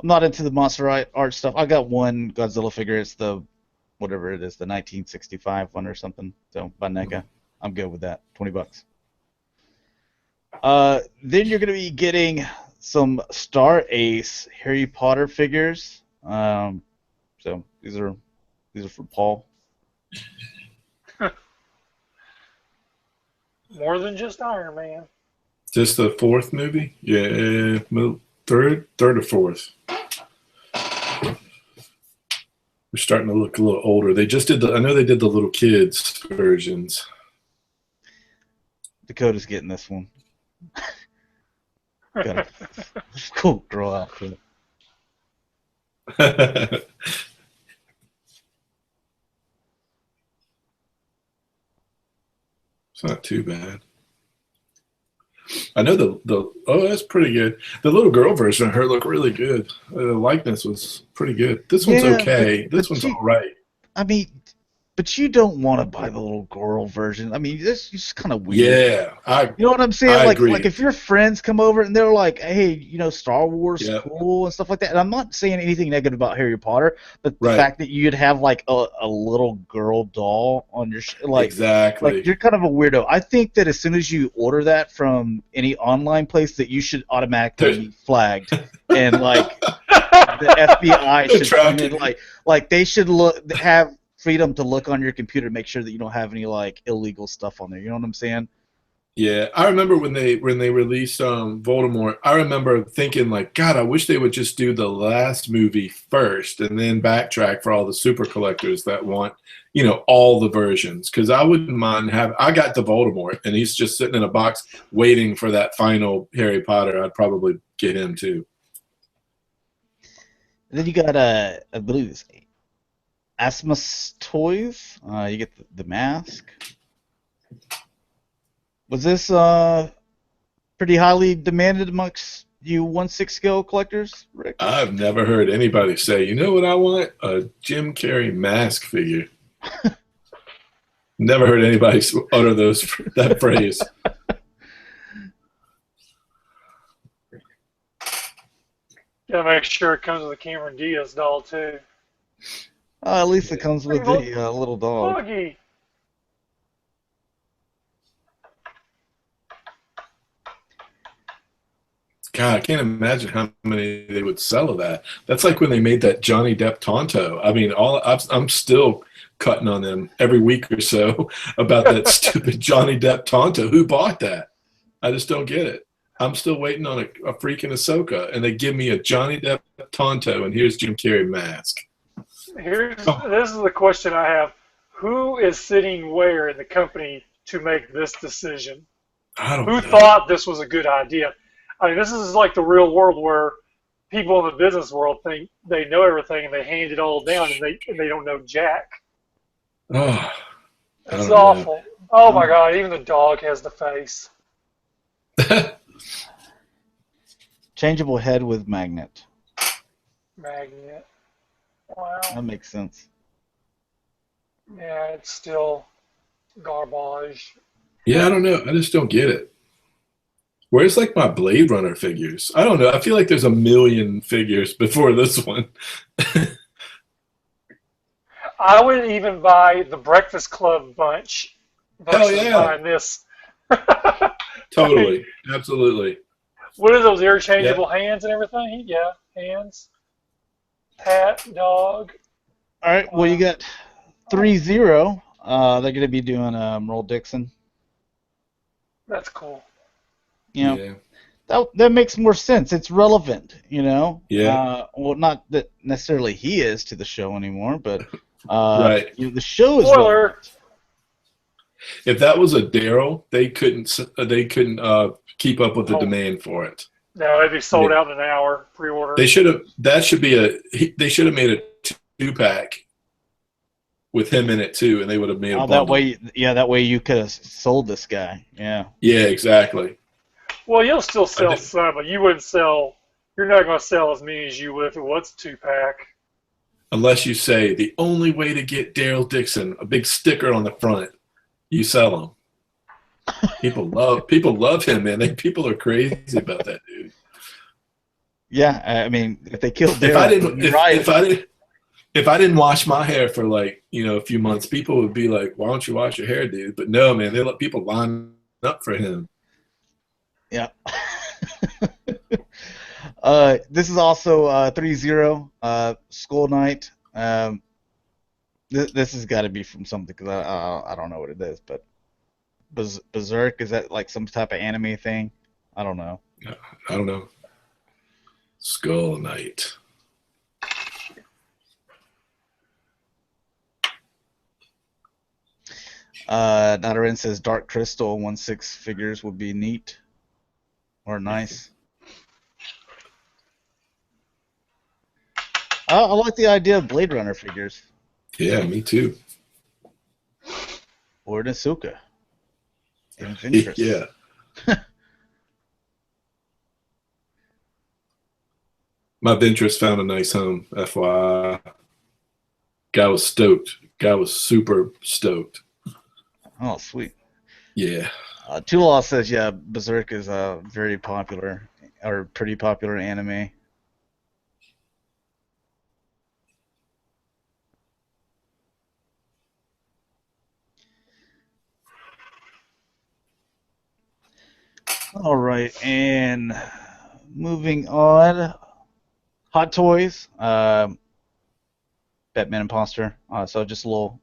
I'm not into the monster art stuff. I got one Godzilla figure. It's the, whatever it is, the 1965 one or something. So by NECA, I'm good with that. $20. Then you're gonna be getting some Star Ace Harry Potter figures. So these are for Paul. More than just Iron Man. Just the fourth movie? Yeah, third or fourth. We're starting to look a little older. They just did I know they did the little kids versions. Dakota's getting this one. Got a cool girl outfit. It's not too bad. I know that's pretty good. The little girl version of her looked really good. The likeness was pretty good. This one's okay. This one's all right. I mean, but you don't want to buy the little girl version. I mean, this is just kind of weird. Yeah, you know what I'm saying? I like, agree. like if your friends come over and they're like, "Hey, Star Wars is Yep. cool" and stuff like that. And I'm not saying anything negative about Harry Potter, but the Right. fact that you'd have like a little girl doll on your exactly. like you're kind of a weirdo. I think that as soon as you order that from any online place, that you should automatically be flagged, and like the FBI should come in, like they should have freedom to look on your computer, make sure that you don't have any like illegal stuff on there. You know what I'm saying? Yeah, I remember when they released Voldemort. I remember thinking like, God, I wish they would just do the last movie first and then backtrack for all the super collectors that want, all the versions. Because I wouldn't mind I got the Voldemort and he's just sitting in a box waiting for that final Harry Potter. I'd probably get him too. And then you got I believe it's Asmus Toyz. You get the mask. Was this pretty highly demanded amongst you 1/6 scale collectors, Rick? I've never heard anybody say, you know what I want? A Jim Carrey mask figure. Never heard anybody utter that phrase. Gotta make sure it comes with a Cameron Diaz doll too. At least it comes with Hey, the little dog. Buggy. God, I can't imagine how many they would sell of that. That's like when they made that Johnny Depp Tonto. I mean, I'm still cutting on them every week or so about that stupid Johnny Depp Tonto. Who bought that? I just don't get it. I'm still waiting on a freaking Ahsoka, and they give me a Johnny Depp Tonto, and here's Jim Carrey mask. This is the question I have. Who is sitting where in the company to make this decision? I don't Who know. thought this was a good idea? I mean, this is like the real world where people in the business world think they know everything and they hand it all down and they don't know jack. Oh, It's awful. Oh my God! Even the dog has the face. Changeable head with magnet. Magnet. Wow. That makes sense. Yeah, it's still garbage. Yeah, I don't know. I just don't get it. Where's like my Blade Runner figures? I don't know. I feel like there's a million figures before this one. I would even buy the Breakfast Club bunch Hell versus yeah. buying this. Totally. Absolutely. What are those interchangeable hands and everything? Yeah, hands. Hat, dog. All right. Well, you got 3-0. They're going to be doing Merle Dixon. That's cool. You know, Yeah. that makes more sense. It's relevant, you know. Yeah. Well, not that necessarily he is to the show anymore, but Right. you know, the show is Spoiler. relevant. If that was a Daryl, they couldn't keep up with the Oh. demand for it. No, it'd be sold out in an hour. Pre-order. They should have. They should have made a 2-pack with him in it too, and they would have made a bundle. That way you could have sold this guy. Yeah. Yeah, exactly. Well, you'll still sell some, but you wouldn't sell. You're not going to sell as many as you would if it was a 2-pack. Unless you say the only way to get Daryl Dixon, a big sticker on the front, you sell him. People love him, man. People are crazy about that dude. Yeah, I mean, if they killed Daryl, if I didn't wash my hair for like a few months, people would be like, "Why don't you wash your hair, dude?" But no, man, they let people line up for him. Yeah. This is also 3-0. Skull Knight. This has got to be from something because I don't know what it is, but Berserk, is that like some type of anime thing? I don't know. I don't know. Skull Knight. Nadarin says Dark Crystal 1/6 figures would be neat or nice. I like the idea of Blade Runner figures. Yeah, me too. Or Nasuka. In Ventress. Yeah. My Ventress found a nice home, FYI. Guy was stoked. Guy was super stoked. Oh, sweet. Yeah. Tulaw says, yeah, Berserk is very popular, or pretty popular anime. All right, and moving on, Hot Toys, Batman Imposter. So just a little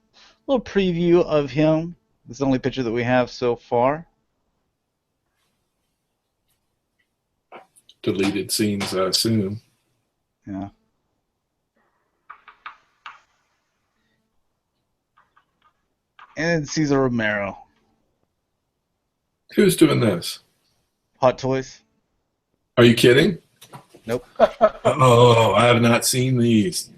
preview of him. This is the only picture that we have so far. Deleted scenes, I assume. Yeah. And Cesar Romero. Who's doing this? Hot Toys. Are you kidding? Nope. Oh, I have not seen these.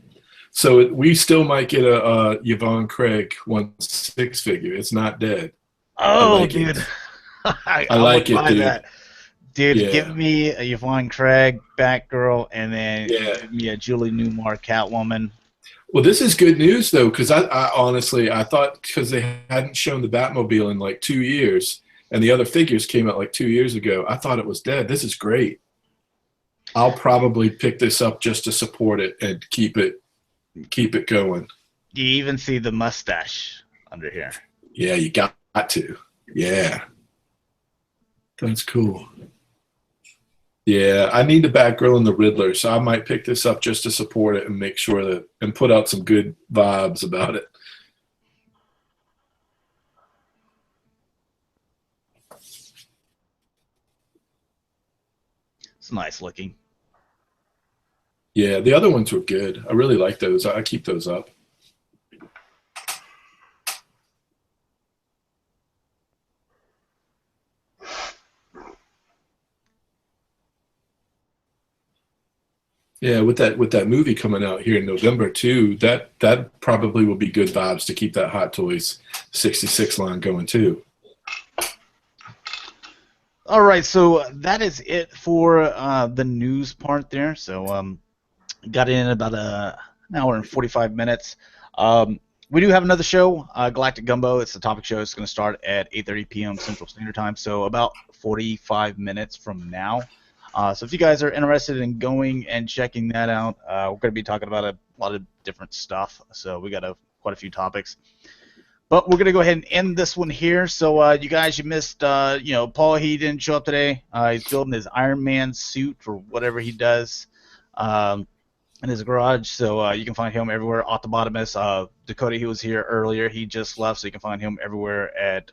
So we still might get a Yvonne Craig 1/6 figure. It's not dead. Oh, like dude. I like it, dude. That. Dude, Yeah. give me a Yvonne Craig Batgirl, and then Yeah. give me a Julie Newmar Catwoman. Well, this is good news, though, because I honestly, I thought because they hadn't shown the Batmobile in like 2 years, and the other figures came out like 2 years ago, I thought it was dead. This is great. I'll probably pick this up just to support it and keep it going. You even see the mustache under here. Yeah, you got to. Yeah. That's cool. Yeah, I need the Batgirl and the Riddler, so I might pick this up just to support it and make sure that and put out some good vibes about it. It's nice looking. Yeah, the other ones were good. I really like those. I keep those up. Yeah, with that movie coming out here in November too, that probably will be good vibes to keep that Hot Toys 66 line going too. All right, so that is it for the news part there. So got in about an hour and 45 minutes. We do have another show, Galactic Gumbo. It's the topic show. It's going to start at 8:30 p.m. Central Standard Time, so about 45 minutes from now. So if you guys are interested in going and checking that out, we're going to be talking about a lot of different stuff. So we got quite a few topics. But we're going to go ahead and end this one here. So you guys, you missed, Paul, he didn't show up today. He's building his Iron Man suit or whatever he does in his garage. So you can find him everywhere. Autobotimus, Dakota, he was here earlier. He just left, so you can find him everywhere at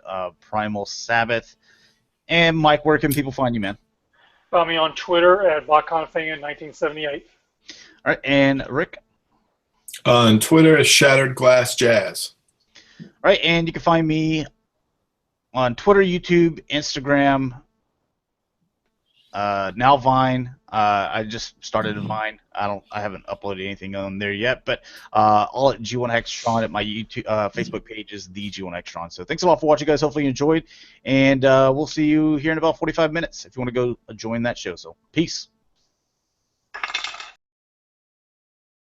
PrimalSabbath. And Mike, where can people find you, man? Find me on Twitter at BlackConfing1978. All right, and Rick? On Twitter, Shatrdglassjazz. All right, and you can find me on Twitter, YouTube, Instagram, now Vine. I just started a Vine. I haven't uploaded anything on there yet, but all at G1Xtron at my YouTube, Facebook page is the G1Xtron. So thanks a lot for watching, guys. Hopefully you enjoyed, and we'll see you here in about 45 minutes if you want to go join that show. So peace.